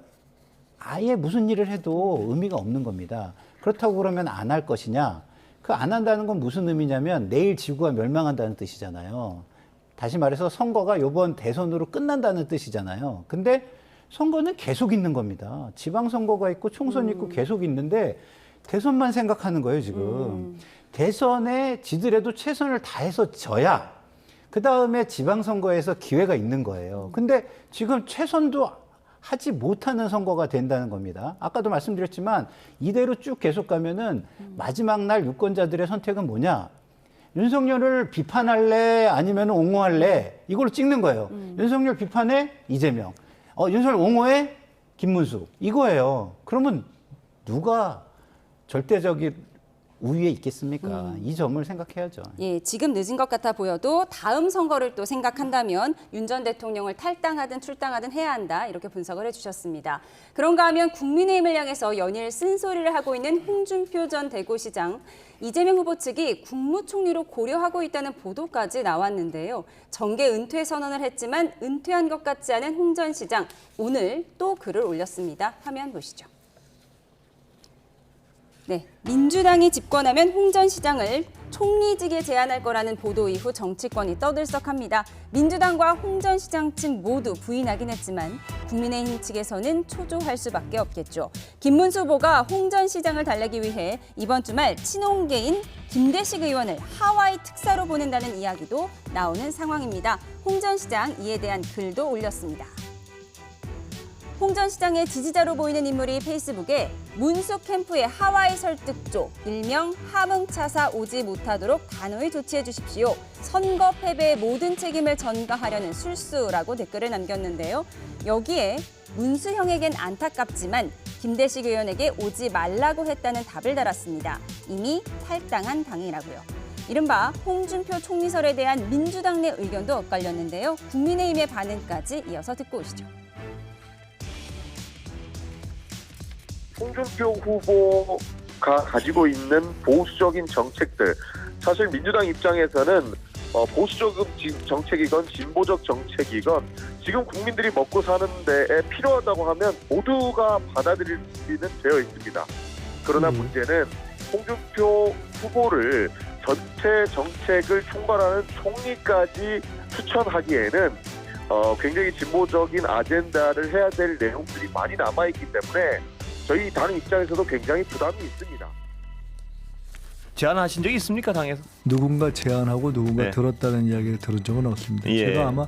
아예 무슨 일을 해도 의미가 없는 겁니다. 그렇다고 그러면 안 할 것이냐? 그 안 한다는 건 무슨 의미냐면 내일 지구가 멸망한다는 뜻이잖아요. 다시 말해서 선거가 이번 대선으로 끝난다는 뜻이잖아요. 근데 선거는 계속 있는 겁니다. 지방선거가 있고 총선이 있고 계속 있는데 대선만 생각하는 거예요, 지금. 대선에 지더라도 최선을 다해서 져야 그 다음에 지방선거에서 기회가 있는 거예요. 근데 지금 최선도 하지 못하는 선거가 된다는 겁니다. 아까도 말씀드렸지만 이대로 쭉 계속 가면은 마지막 날 유권자들의 선택은 뭐냐? 윤석열을 비판할래 아니면 옹호할래 이걸로 찍는 거예요. 윤석열 비판해 이재명, 윤석열 옹호해 김문수 이거예요. 그러면 누가 절대적인 우위에 있겠습니까? 이 점을 생각해야죠. 예, 지금 늦은 것 같아 보여도 다음 선거를 또 생각한다면 윤 전 대통령을 탈당하든 출당하든 해야 한다 이렇게 분석을 해주셨습니다. 그런가 하면 국민의힘을 향해서 연일 쓴소리를 하고 있는 홍준표 전 대구시장. 이재명 후보 측이 국무총리로 고려하고 있다는 보도까지 나왔는데요. 정계 은퇴 선언을 했지만 은퇴한 것 같지 않은 홍 전 시장. 오늘 또 글을 올렸습니다. 화면 보시죠. 네, 민주당이 집권하면 홍 전 시장을 총리직에 제안할 거라는 보도 이후 정치권이 떠들썩합니다. 민주당과 홍 전 시장 측 모두 부인하긴 했지만 국민의힘 측에서는 초조할 수밖에 없겠죠. 김문수 후보가 홍 전 시장을 달래기 위해 이번 주말 친홍계인 김대식 의원을 하와이 특사로 보낸다는 이야기도 나오는 상황입니다. 홍 전 시장 이에 대한 글도 올렸습니다. 홍 전 시장의 지지자로 보이는 인물이 페이스북에 문수 캠프의 하와이 설득조, 일명 함흥차사 오지 못하도록 단호히 조치해 주십시오. 선거 패배의 모든 책임을 전가하려는 술수라고 댓글을 남겼는데요. 여기에 문수 형에겐 안타깝지만 김대식 의원에게 오지 말라고 했다는 답을 달았습니다. 이미 탈당한 당이라고요. 이른바 홍준표 총리설에 대한 민주당 내 의견도 엇갈렸는데요. 국민의힘의 반응까지 이어서 듣고 오시죠. 홍준표 후보가 가지고 있는 보수적인 정책들, 사실 민주당 입장에서는 보수적 정책이건 진보적 정책이건 지금 국민들이 먹고 사는 데에 필요하다고 하면 모두가 받아들일 수는 되어 있습니다. 그러나 문제는 홍준표 후보를 전체 정책을 총괄하는 총리까지 추천하기에는 굉장히 진보적인 아젠다를 해야 될 내용들이 많이 남아있기 때문에 저희 당 입장에서도 굉장히 부담이 있습니다. 제안하신 적이 있습니까, 당에서? 누군가 제안하고 누군가 들었다는 이야기를 들은 적은 없습니다. 제가 아마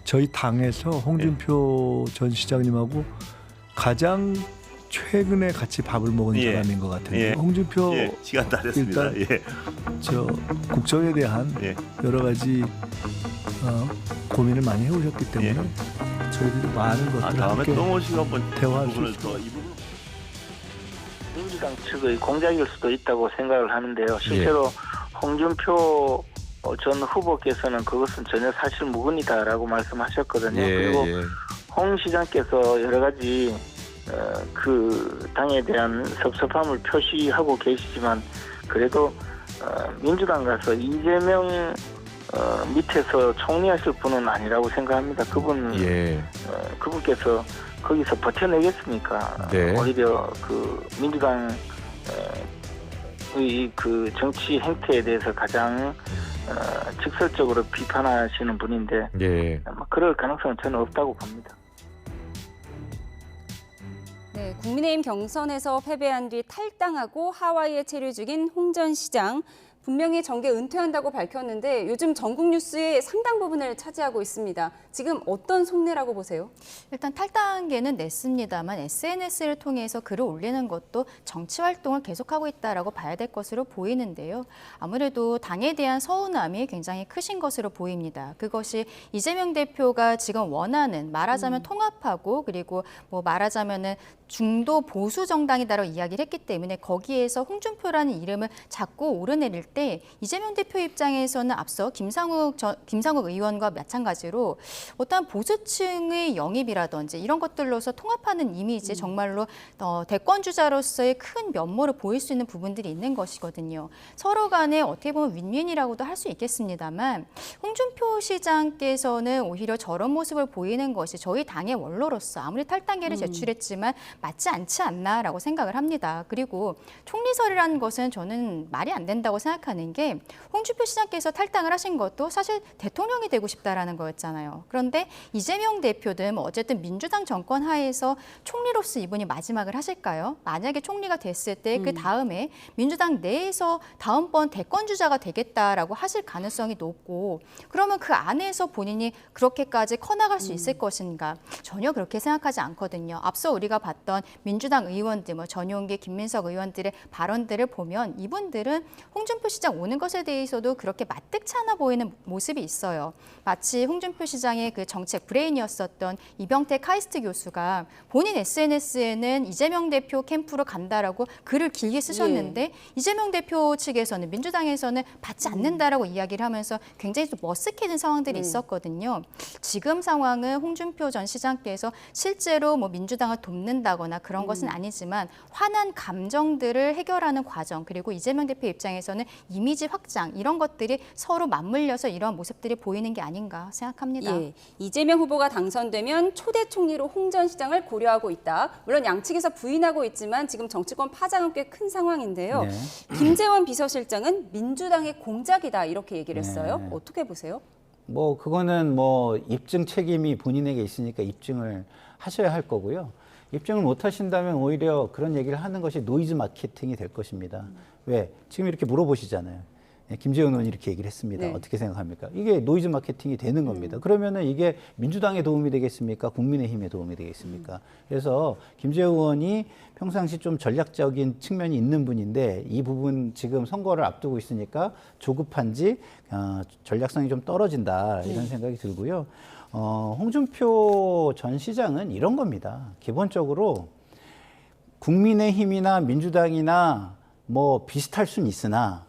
저희 당에서 홍준표 전 시장님하고 가장 최근에 같이 밥을 먹은 사람인 것 같은데 홍준표 시간 다 됐습니다. 일단 저 국정에 대한 여러 가지 고민을 많이 해오셨기 때문에 저희들이 많은 것들을 다음에 함께 또 모시고 한번 대화할 수 부분을 있습니다. 또 이 부분. 민주당 측의 공작일 수도 있다고 생각을 하는데요. 실제로 홍준표 전 후보께서는 그것은 전혀 사실 무근이다라고 말씀하셨거든요. 그리고 홍 시장께서 여러 가지 그 당에 대한 섭섭함을 표시하고 계시지만 그래도 민주당 가서 이재명 밑에서 총리하실 분은 아니라고 생각합니다. 그분께서 거기서 버텨내겠습니까? 오히려 그 민주당의 그 정치 행태에 대해서 가장 직설적으로 비판하시는 분인데 그럴 가능성은 저는 없다고 봅니다. 네, 국민의힘 경선에서 패배한 뒤 탈당하고 하와이에 체류 중인 홍 전 시장. 분명히 정계 은퇴한다고 밝혔는데 요즘 전국 뉴스의 상당 부분을 차지하고 있습니다. 지금 어떤 속내라고 보세요? 일단 탈당계는 냈습니다만 SNS를 통해서 글을 올리는 것도 정치 활동을 계속하고 있다라고 봐야 될 것으로 보이는데요. 아무래도 당에 대한 서운함이 굉장히 크신 것으로 보입니다. 그것이 이재명 대표가 지금 원하는 말하자면 통합하고 그리고 뭐 말하자면은 중도 보수 정당이다라고 이야기를 했기 때문에 거기에서 홍준표라는 이름을 자꾸 오르내릴 때 있는데 이재명 대표 입장에서는 앞서 김상욱 의원과 마찬가지로 어떠한 보수층의 영입이라든지 이런 것들로서 통합하는 이미지 정말로 대권 주자로서의 큰 면모를 보일 수 있는 부분들이 있는 것이거든요. 서로 간에 어떻게 보면 윈윈이라고도 할 수 있겠습니다만 홍준표 시장께서는 오히려 저런 모습을 보이는 것이 저희 당의 원로로서 아무리 탈당계를 제출했지만 맞지 않지 않나라고 생각을 합니다. 그리고 총리설이라는 것은 저는 말이 안 된다고 생각하는 게 홍준표 시장께서 탈당을 하신 것도 사실 대통령이 되고 싶다라는 거였잖아요. 그런데 이재명 대표든 뭐 어쨌든 민주당 정권 하에서 총리로서 이분이 마지막을 하실까요? 만약에 총리가 됐을 때 그 다음에 민주당 내에서 다음번 대권 주자가 되겠다라고 하실 가능성이 높고 그러면 그 안에서 본인이 그렇게까지 커나갈 수 있을 것인가? 전혀 그렇게 생각하지 않거든요. 앞서 우리가 봤던 민주당 의원들, 뭐 전용기, 김민석 의원들의 발언들을 보면 이분들은 홍준표 시장 오는 것에 대해서도 그렇게 마뜩치 않아 보이는 모습이 있어요. 마치 홍준표 시장의 그 정책 브레인이었었던 이병택 카이스트 교수가 본인 SNS에는 이재명 대표 캠프로 간다라고 글을 길게 쓰셨는데 이재명 대표 측에서는 민주당에서는 받지 않는다라고 이야기를 하면서 굉장히 좀 머쓱해진 상황들이 있었거든요. 지금 상황은 홍준표 전 시장께서 실제로 뭐 민주당을 돕는다거나 그런 것은 아니지만 화난 감정들을 해결하는 과정 그리고 이재명 대표 입장에서는 이미지 확장 이런 것들이 서로 맞물려서 이러한 모습들이 보이는 게 아닌가 생각합니다. 예, 이재명 후보가 당선되면 초대 총리로 홍 전 시장을 고려하고 있다. 물론 양측에서 부인하고 있지만 지금 정치권 파장은 꽤 큰 상황인데요. 네. 김재원 비서실장은 민주당의 공작이다 이렇게 얘기를 했어요. 어떻게 보세요? 뭐 그거는 뭐 입증 책임이 본인에게 있으니까 입증을 하셔야 할 거고요. 입증을 못 하신다면 오히려 그런 얘기를 하는 것이 노이즈 마케팅이 될 것입니다. 왜? 지금 이렇게 물어보시잖아요. 김재원 의원이 이렇게 얘기를 했습니다. 네. 어떻게 생각합니까? 이게 노이즈 마케팅이 되는 겁니다. 그러면은 이게 민주당에 도움이 되겠습니까? 국민의힘에 도움이 되겠습니까? 그래서 김재원 의원이 평상시 좀 전략적인 측면이 있는 분인데 이 부분 지금 선거를 앞두고 있으니까 조급한지 전략성이 좀 떨어진다 이런 생각이 들고요. 홍준표 전 시장은 이런 겁니다. 기본적으로 국민의힘이나 민주당이나 뭐 비슷할 수는 있으나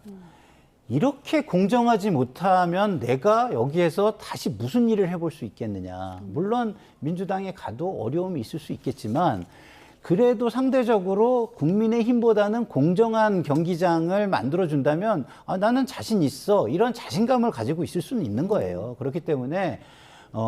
이렇게 공정하지 못하면 내가 여기에서 다시 무슨 일을 해볼 수 있겠느냐. 물론 민주당에 가도 어려움이 있을 수 있겠지만 그래도 상대적으로 국민의힘보다는 공정한 경기장을 만들어준다면 나는 자신 있어. 이런 자신감을 가지고 있을 수는 있는 거예요. 그렇기 때문에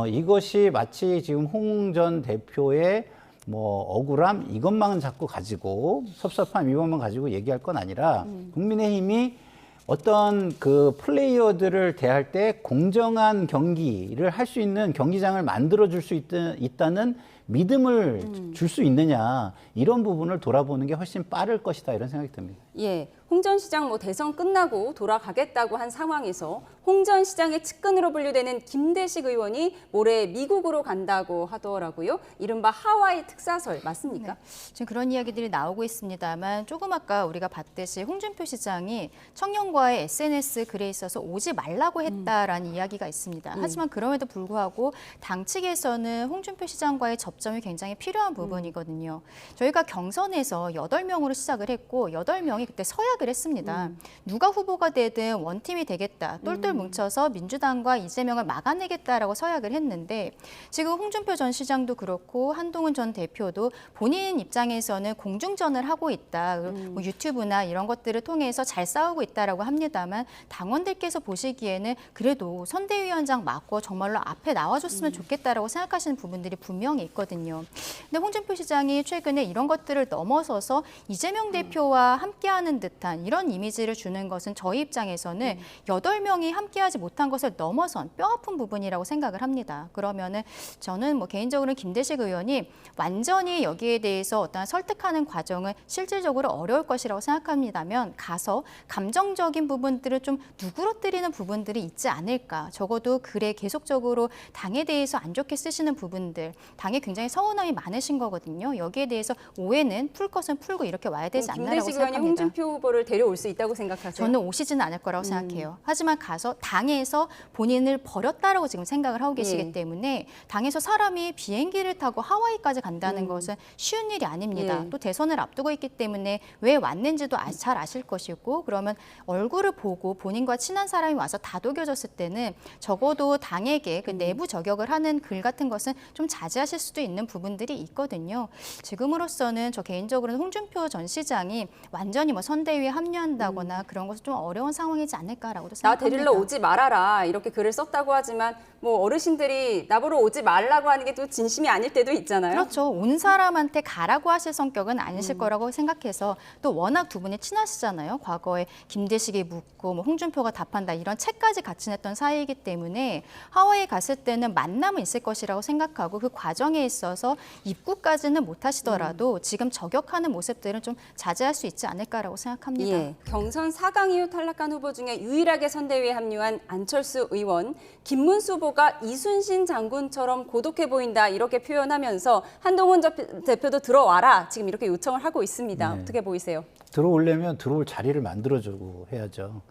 이것이 마치 지금 홍 전 대표의 뭐 억울함 이것만 자꾸 가지고 섭섭함 이것만 가지고 얘기할 건 아니라 국민의힘이 어떤 그 플레이어들을 대할 때 공정한 경기를 할 수 있는 경기장을 만들어줄 수 있다는 믿음을 줄 수 있느냐 이런 부분을 돌아보는 게 훨씬 빠를 것이다 이런 생각이 듭니다. 예, 홍 전 시장 뭐 대선 끝나고 돌아가겠다고 한 상황에서 홍 전 시장의 측근으로 분류되는 김대식 의원이 모레 미국으로 간다고 하더라고요. 이른바 하와이 특사설 맞습니까? 네, 지금 그런 이야기들이 나오고 있습니다만 조금 아까 우리가 봤듯이 홍준표 시장이 청년과의 SNS 글에 있어서 오지 말라고 했다라는 이야기가 있습니다. 하지만 그럼에도 불구하고 당 측에서는 홍준표 시장과의 접점이 굉장히 필요한 부분이거든요. 저희가 경선에서 8명으로 시작을 했고 8명이 그때 서약을 했습니다. 누가 후보가 되든 원팀이 되겠다. 똘똘 뭉쳐서 민주당과 이재명을 막아내겠다라고 서약을 했는데 지금 홍준표 전 시장도 그렇고 한동훈 전 대표도 본인 입장에서는 공중전을 하고 있다. 뭐 유튜브나 이런 것들을 통해서 잘 싸우고 있다라고 합니다만 당원들께서 보시기에는 그래도 선대위원장 맡고 정말로 앞에 나와줬으면 좋겠다라고 생각하시는 부분들이 분명히 있거든요. 근데 홍준표 시장이 최근에 이런 것들을 넘어서서 이재명 대표와 함께하는 듯한 이런 이미지를 주는 것은 저희 입장에서는 8명이 함께하지 못한 것을 넘어선 뼈아픈 부분이라고 생각을 합니다. 그러면은 저는 뭐 개인적으로는 김대식 의원이 완전히 여기에 대해서 어떤 설득하는 과정은 실질적으로 어려울 것이라고 생각합니다면 가서 감정적인 부분들을 좀 누그러뜨리는 부분들이 있지 않을까. 적어도 글에 계속적으로 당에 대해서 안 좋게 쓰시는 부분들, 당에 굉장히 서운함이 많으신 거거든요. 여기에 대해서 오해는 풀 것은 풀고 이렇게 와야 되지 않나라고 김대식 의원이 생각합니다. 홍준표 후보를 후보를 데려올 수 있다고 생각하세요? 저는 오시지는 않을 거라고 생각해요. 하지만 가서 당에서 본인을 버렸다라고 지금 생각을 하고 계시기 때문에 당에서 사람이 비행기를 타고 하와이까지 간다는 것은 쉬운 일이 아닙니다. 또 대선을 앞두고 있기 때문에 왜 왔는지도 잘 아실 것이고, 그러면 얼굴을 보고 본인과 친한 사람이 와서 다독여졌을 때는 적어도 당에게 그 내부 저격을 하는 글 같은 것은 좀 자제하실 수도 있는 부분들이 있거든요. 지금으로서는 저 개인적으로는 홍준표 전 시장이 완전히 뭐 선대위에 합류한다거나 그런 것은 좀 어려운 상황이지 않을까라고도 나 생각합니다. 데리러 오지 말아라 이렇게 글을 썼다고 하지만 뭐 어르신들이 나보러 오지 말라고 하는 게 또 진심이 아닐 때도 있잖아요. 그렇죠. 온 사람한테 가라고 하실 성격은 아니실 거라고 생각해서 또 워낙 두 분이 친하시잖아요. 과거에 김대식이 묻고 뭐 홍준표가 답한다 이런 책까지 같이 냈던 사이이기 때문에 하와이 갔을 때는 만남은 있을 것이라고 생각하고 그 과정에 있어서 입국까지는 못 하시더라도 지금 저격하는 모습들은 좀 자제할 수 있지 않을까라고 생각합니다. 예, 경선 4강 이후 탈락한 후보 중에 유일하게 선대위에 합류한 안철수 의원, 김문수 후보가 이순신 장군처럼 고독해 보인다 이렇게 표현하면서 한동훈 대표도 들어와라 지금 이렇게 요청을 하고 있습니다. 어떻게 보이세요? 들어오려면 들어올 자리를 만들어주고 해야죠.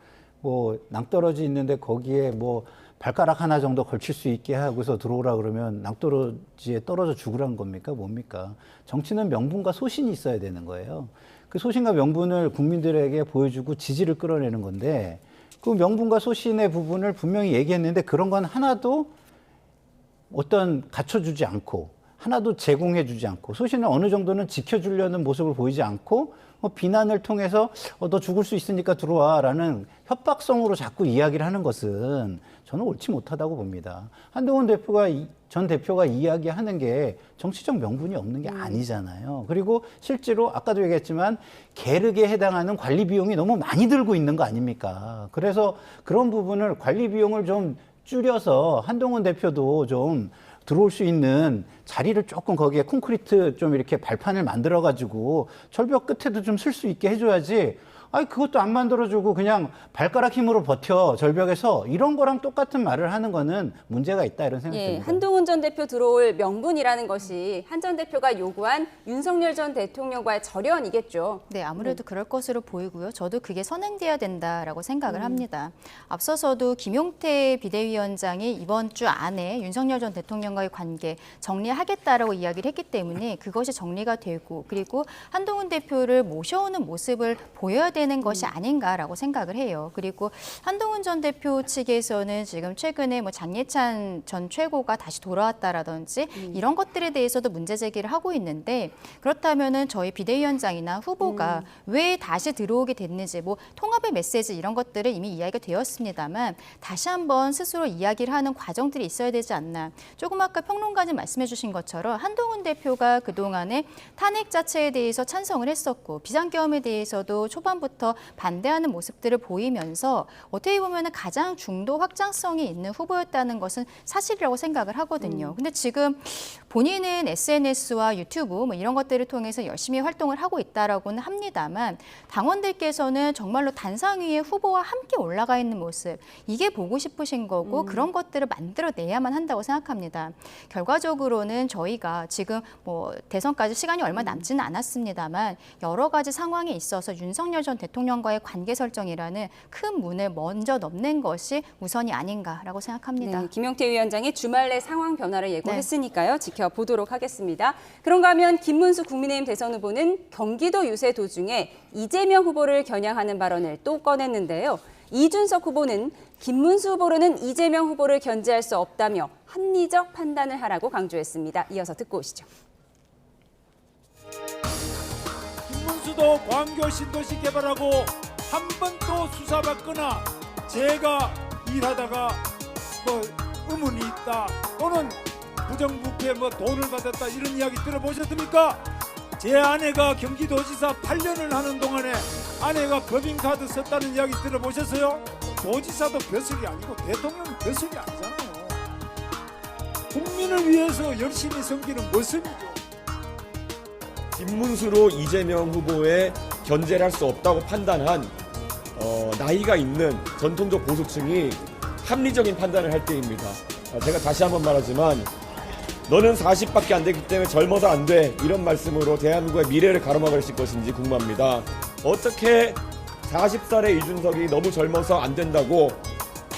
뭐 낭떠러지 있는데 거기에 뭐 발가락 하나 정도 걸칠 수 있게 하고서 들어오라 그러면 낭떠러지에 떨어져 죽으라는 겁니까? 뭡니까? 정치는 명분과 소신이 있어야 되는 거예요. 그 소신과 명분을 국민들에게 보여주고 지지를 끌어내는 건데 그 명분과 소신의 부분을 분명히 얘기했는데 그런 건 하나도 어떤 갖춰주지 않고 하나도 제공해주지 않고 소신을 어느 정도는 지켜주려는 모습을 보이지 않고 비난을 통해서 너 죽을 수 있으니까 들어와라는 협박성으로 자꾸 이야기를 하는 것은 저는 옳지 못하다고 봅니다. 한동훈 전 대표가 이야기하는 게 정치적 명분이 없는 게 아니잖아요. 그리고 실제로 아까도 얘기했지만 계륵에 해당하는 관리 비용이 너무 많이 들고 있는 거 아닙니까? 그래서 그런 부분을 관리 비용을 좀 줄여서 한동훈 대표도 좀 들어올 수 있는 자리를 조금 거기에 콘크리트 좀 이렇게 발판을 만들어가지고 절벽 끝에도 좀 쓸 수 있게 해줘야지. 아니 그것도 안 만들어주고 그냥 발가락 힘으로 버텨 절벽에서 이런 거랑 똑같은 말을 하는 거는 문제가 있다 이런 생각이 듭니다. 한동훈 전 대표 들어올 명분이라는 것이 한 전 대표가 요구한 윤석열 전 대통령과의 절연이겠죠. 네, 아무래도 그럴 것으로 보이고요. 저도 그게 선행돼야 된다라고 생각을 합니다. 앞서서도 김용태 비대위원장이 이번 주 안에 윤석열 전 대통령과의 관계 정리하겠다라고 이야기를 했기 때문에 그것이 정리가 되고 그리고 한동훈 대표를 모셔오는 모습을 보여야 되는 것이 아닌가라고 생각을 해요. 그리고 한동훈 전 대표 측에서는 지금 최근에 뭐 장예찬 전 최고가 다시 돌아왔다라든지 이런 것들에 대해서도 문제 제기를 하고 있는데 그렇다면은 저희 비대위원장이나 후보가 왜 다시 들어오게 됐는지 뭐 통합의 메시지 이런 것들은 이미 이야기가 되었습니다만 다시 한번 스스로 이야기를 하는 과정들이 있어야 되지 않나. 조금 아까 평론가님 말씀해 주신 것처럼 한동훈 대표가 그동안에 탄핵 자체에 대해서 찬성을 했었고 비상계엄에 대해서도 초반부터 반대하는 모습들을 보이면서 어떻게 보면 가장 중도 확장성이 있는 후보였다는 것은 사실이라고 생각을 하거든요. 근데 지금 본인은 SNS와 유튜브 뭐 이런 것들을 통해서 열심히 활동을 하고 있다라고는 합니다만 당원들께서는 정말로 단상 위에 후보와 함께 올라가 있는 모습 이게 보고 싶으신 거고 그런 것들을 만들어내야만 한다고 생각합니다. 결과적으로는 저희가 지금 뭐 대선까지 시간이 얼마 남지는 않았습니다만 여러 가지 상황에 있어서 윤석열 전 대통령과의 관계 설정이라는 큰 문을 먼저 넘는 것이 우선이 아닌가라고 생각합니다. 네, 김용태 위원장이 주말 내 상황 변화를 예고했으니까요. 지켜보도록 하겠습니다. 그런가 하면 김문수 국민의힘 대선 후보는 경기도 유세 도중에 이재명 후보를 겨냥하는 발언을 또 꺼냈는데요. 이준석 후보는 김문수 후보로는 이재명 후보를 견제할 수 없다며 합리적 판단을 하라고 강조했습니다. 이어서 듣고 오시죠. 김문수도 광교 신도시 개발하고 한 번 또 수사받거나 제가 일하다가 뭐 의문이 있다 또는 부정부패 뭐 돈을 받았다 이런 이야기 들어보셨습니까? 제 아내가 경기도지사 8년을 하는 동안에 아내가 법인카드 썼다는 이야기 들어보셨어요? 도지사도 벼슬이 아니고 대통령은 벼슬이 아니잖아요. 국민을 위해서 열심히 섬기는 모습이죠. 김문수로 이재명 후보의 견제를 할 수 없다고 판단한 나이가 있는 전통적 보수층이 합리적인 판단을 할 때입니다. 제가 다시 한번 말하지만 너는 40밖에 안 되기 때문에 젊어서 안 돼 이런 말씀으로 대한민국의 미래를 가로막으실 것인지 궁금합니다. 어떻게 40살의 이준석이 너무 젊어서 안 된다고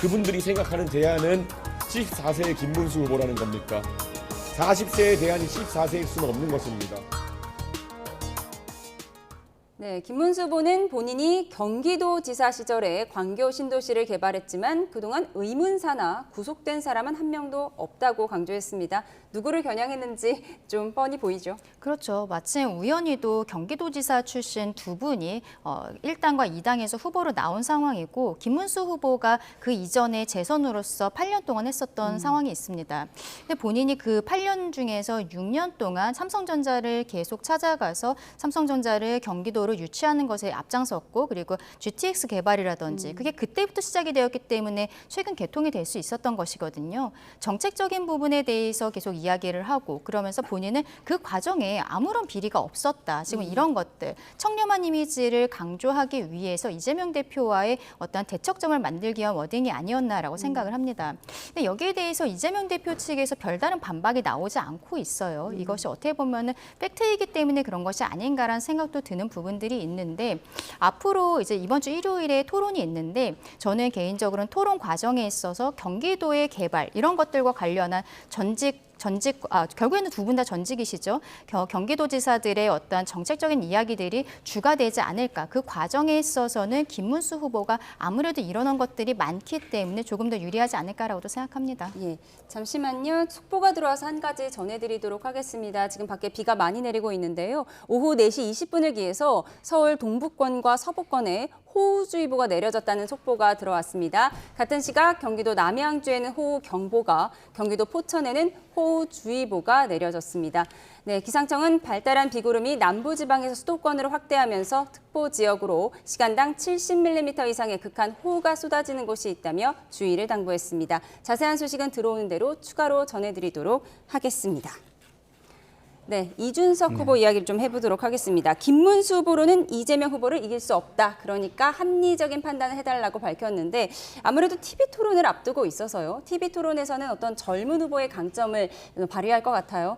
그분들이 생각하는 대안은 14세의 김문수 후보라는 겁니까? 40세의 대안이 14세일 수는 없는 것입니다. 네, 김문수 후보는 본인이 경기도지사 시절에 광교 신도시를 개발했지만 그동안 의문사나 구속된 사람은 한 명도 없다고 강조했습니다. 누구를 겨냥했는지 좀 뻔히 보이죠. 그렇죠. 마침 우연히도 경기도지사 출신 두 분이 1당과 2당에서 후보로 나온 상황이고 김문수 후보가 그 이전에 재선으로서 8년 동안 했었던 상황이 있습니다. 근데 본인이 그 8년 중에서 6년 동안 삼성전자를 계속 찾아가서 삼성전자를 경기도로 유치하는 것에 앞장섰고 그리고 GTX 개발이라든지 그게 그때부터 시작이 되었기 때문에 최근 개통이 될 수 있었던 것이거든요. 정책적인 부분에 대해서 계속 이야기를 하고 그러면서 본인은 그 과정에 아무런 비리가 없었다. 지금 이런 것들, 청렴한 이미지를 강조하기 위해서 이재명 대표와의 어떤 대척점을 만들기 위한 워딩이 아니었나라고 생각을 합니다. 근데 여기에 대해서 이재명 대표 측에서 별다른 반박이 나오지 않고 있어요. 이것이 어떻게 보면은 팩트이기 때문에 그런 것이 아닌가라는 생각도 드는 부분들이 있는데 앞으로 이제 이번 주 일요일에 토론이 있는데 저는 개인적으로는 토론 과정에 있어서 경기도의 개발 이런 것들과 관련한 결국에는 두 분 다 전직이시죠. 경기도지사들의 어떤 정책적인 이야기들이 주가 되지 않을까. 그 과정에 있어서는 김문수 후보가 아무래도 일어난 것들이 많기 때문에 조금 더 유리하지 않을까라고도 생각합니다. 예, 잠시만요. 속보가 들어와서 한 가지 전해드리도록 하겠습니다. 지금 밖에 비가 많이 내리고 있는데요. 오후 4시 20분을 기해서 서울 동북권과 서북권에 호우주의보가 내려졌다는 속보가 들어왔습니다. 같은 시각 경기도 남양주에는 호우경보가, 경기도 포천에는 호우주의보가 내려졌습니다. 네, 기상청은 발달한 비구름이 남부지방에서 수도권으로 확대하면서 특보 지역으로 시간당 70mm 이상의 극한 호우가 쏟아지는 곳이 있다며 주의를 당부했습니다. 자세한 소식은 들어오는 대로 추가로 전해드리도록 하겠습니다. 네, 이준석 후보 이야기를 좀 해보도록 하겠습니다. 김문수 후보로는 이재명 후보를 이길 수 없다. 그러니까 합리적인 판단을 해달라고 밝혔는데 아무래도 TV토론을 앞두고 있어서요. TV토론에서는 어떤 젊은 후보의 강점을 발휘할 것 같아요.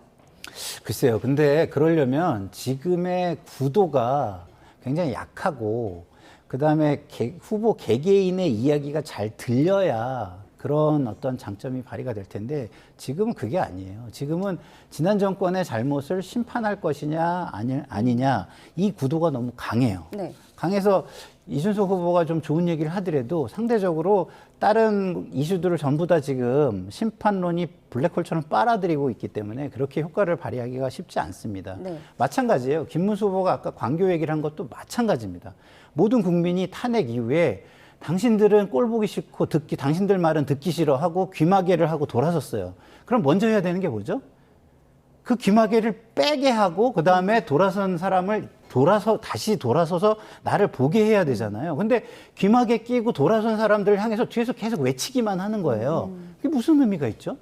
글쎄요. 근데 그러려면 지금의 구도가 굉장히 약하고 그다음에 후보 개개인의 이야기가 잘 들려야 그런 어떤 장점이 발휘가 될 텐데 지금은 그게 아니에요. 지금은 지난 정권의 잘못을 심판할 것이냐 아니냐 이 구도가 너무 강해요. 네. 강해서 이준석 후보가 좀 좋은 얘기를 하더라도 상대적으로 다른 이슈들을 전부 다 지금 심판론이 블랙홀처럼 빨아들이고 있기 때문에 그렇게 효과를 발휘하기가 쉽지 않습니다. 네. 마찬가지예요. 김문수 후보가 아까 광교 얘기를 한 것도 마찬가지입니다. 모든 국민이 탄핵 이후에 당신들은 꼴 보기 싫고 당신들 말은 듣기 싫어하고 귀마개를 하고 돌아섰어요. 그럼 먼저 해야 되는 게 뭐죠? 그 귀마개를 빼게 하고 그다음에 돌아선 사람을 다시 돌아서서 나를 보게 해야 되잖아요. 근데 귀마개 끼고 돌아선 사람들을 향해서 뒤에서 계속 외치기만 하는 거예요. 그게 무슨 의미가 있죠?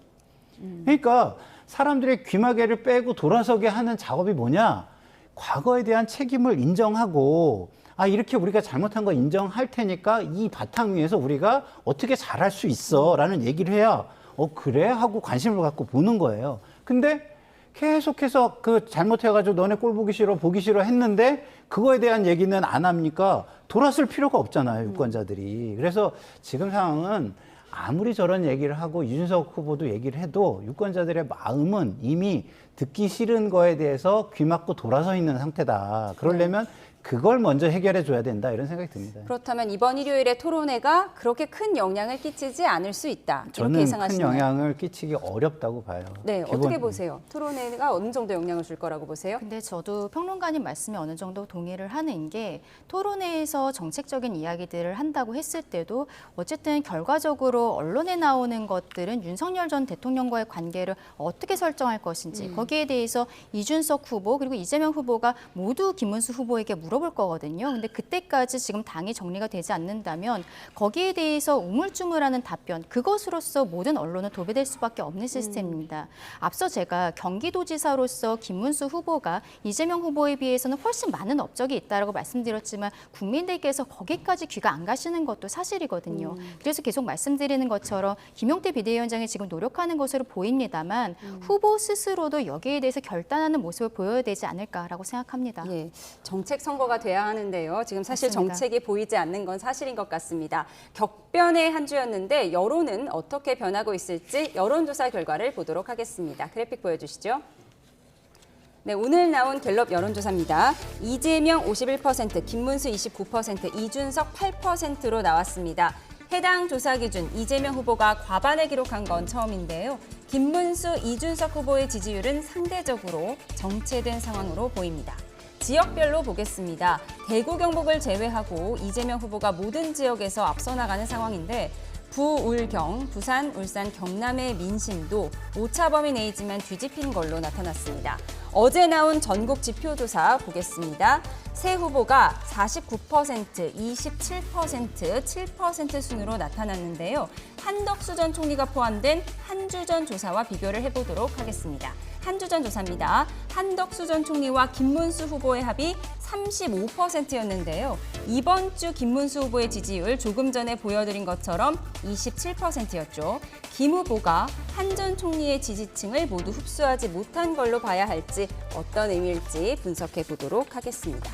그러니까 사람들의 귀마개를 빼고 돌아서게 하는 작업이 뭐냐? 과거에 대한 책임을 인정하고 이렇게 우리가 잘못한 거 인정할 테니까 이 바탕 위에서 우리가 어떻게 잘할 수 있어 라는 얘기를 해야 그래? 하고 관심을 갖고 보는 거예요. 근데 계속해서 그 잘못해가지고 너네 꼴 보기 싫어 했는데 그거에 대한 얘기는 안 합니까? 돌아설 필요가 없잖아요, 유권자들이. 그래서 지금 상황은 아무리 저런 얘기를 하고 이준석 후보도 얘기를 해도 유권자들의 마음은 이미 듣기 싫은 거에 대해서 귀 막고 돌아서 있는 상태다. 그러려면 그걸 먼저 해결해 줘야 된다 이런 생각이 듭니다. 그렇다면 이번 일요일에 토론회가 그렇게 큰 영향을 끼치지 않을 수 있다. 이렇게 저는 예상하시나요? 큰 영향을 끼치기 어렵다고 봐요. 네, 어떻게 보세요? 토론회가 어느 정도 영향을 줄 거라고 보세요? 근데 저도 평론가님 말씀에 어느 정도 동의를 하는 게 토론회에서 정책적인 이야기들을 한다고 했을 때도 어쨌든 결과적으로 언론에 나오는 것들은 윤석열 전 대통령과의 관계를 어떻게 설정할 것인지 거기에 대해서 이준석 후보 그리고 이재명 후보가 모두 김문수 후보에게 물어볼 거거든요. 근데 그때까지 지금 당이 정리가 되지 않는다면 거기에 대해서 우물쭈물하는 답변 그것으로서 모든 언론은 도배될 수밖에 없는 시스템입니다. 앞서 제가 경기도지사로서 김문수 후보가 이재명 후보에 비해서는 훨씬 많은 업적이 있다라고 말씀드렸지만 국민들께서 거기까지 귀가 안 가시는 것도 사실이거든요. 그래서 계속 말씀드리는 것처럼 김용태 비대위원장이 지금 노력하는 것으로 보입니다만 후보 스스로도 여기에 대해서 결단하는 모습을 보여야 되지 않을까라고 생각합니다. 예, 정책 선거 후보가 돼야 하는데요. 지금 사실 맞습니다. 정책이 보이지 않는 건 사실인 것 같습니다. 격변의 한 주였는데 여론은 어떻게 변하고 있을지 여론조사 결과를 보도록 하겠습니다. 그래픽 보여주시죠. 네, 오늘 나온 갤럽 여론조사입니다. 이재명 51%, 김문수 29%, 이준석 8%로 나왔습니다. 해당 조사 기준 이재명 후보가 과반을 기록한 건 처음인데요. 김문수, 이준석 후보의 지지율은 상대적으로 정체된 상황으로 보입니다. 지역별로 보겠습니다. 대구, 경북을 제외하고 이재명 후보가 모든 지역에서 앞서 나가는 상황인데 부울경, 부산, 울산, 경남의 민심도 오차 범위 내이지만 뒤집힌 걸로 나타났습니다. 어제 나온 전국 지표조사 보겠습니다. 새 후보가 49%, 27%, 7% 순으로 나타났는데요. 한덕수 전 총리가 포함된 한 주 전 조사와 비교를 해보도록 하겠습니다. 한 주 전 조사입니다. 한덕수 전 총리와 김문수 후보의 합이 35%였는데요. 이번 주 김문수 후보의 지지율 조금 전에 보여드린 것처럼 27%였죠. 김 후보가 한 전 총리의 지지층을 모두 흡수하지 못한 걸로 봐야 할지 어떤 의미일지 분석해 보도록 하겠습니다.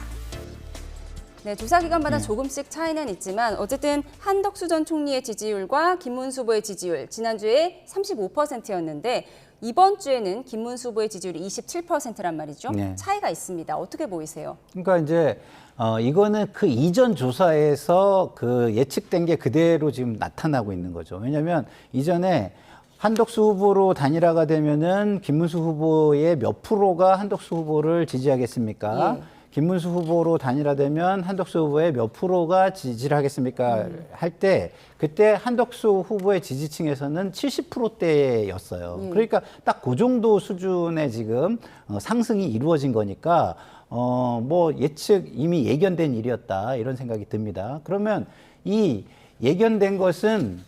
네, 조사 기간마다 조금씩 차이는 있지만 어쨌든 한덕수 전 총리의 지지율과 김문수 후보의 지지율 지난주에 35%였는데 이번 주에는 김문수 후보의 지지율이 27%란 말이죠. 네. 차이가 있습니다. 어떻게 보이세요? 그러니까 이제 이거는 그 이전 조사에서 그 예측된 게 그대로 지금 나타나고 있는 거죠. 왜냐하면 이전에 한덕수 후보로 단일화가 되면은 김문수 후보의 몇 프로가 한덕수 후보를 지지하겠습니까? 예. 김문수 후보로 단일화되면 한덕수 후보의 몇 프로가 지지를 하겠습니까? 할 때 그때 한덕수 후보의 지지층에서는 70%대였어요. 그러니까 딱 그 정도 수준의 지금 상승이 이루어진 거니까 뭐 예측 이미 예견된 일이었다 이런 생각이 듭니다. 그러면 이 예견된 것은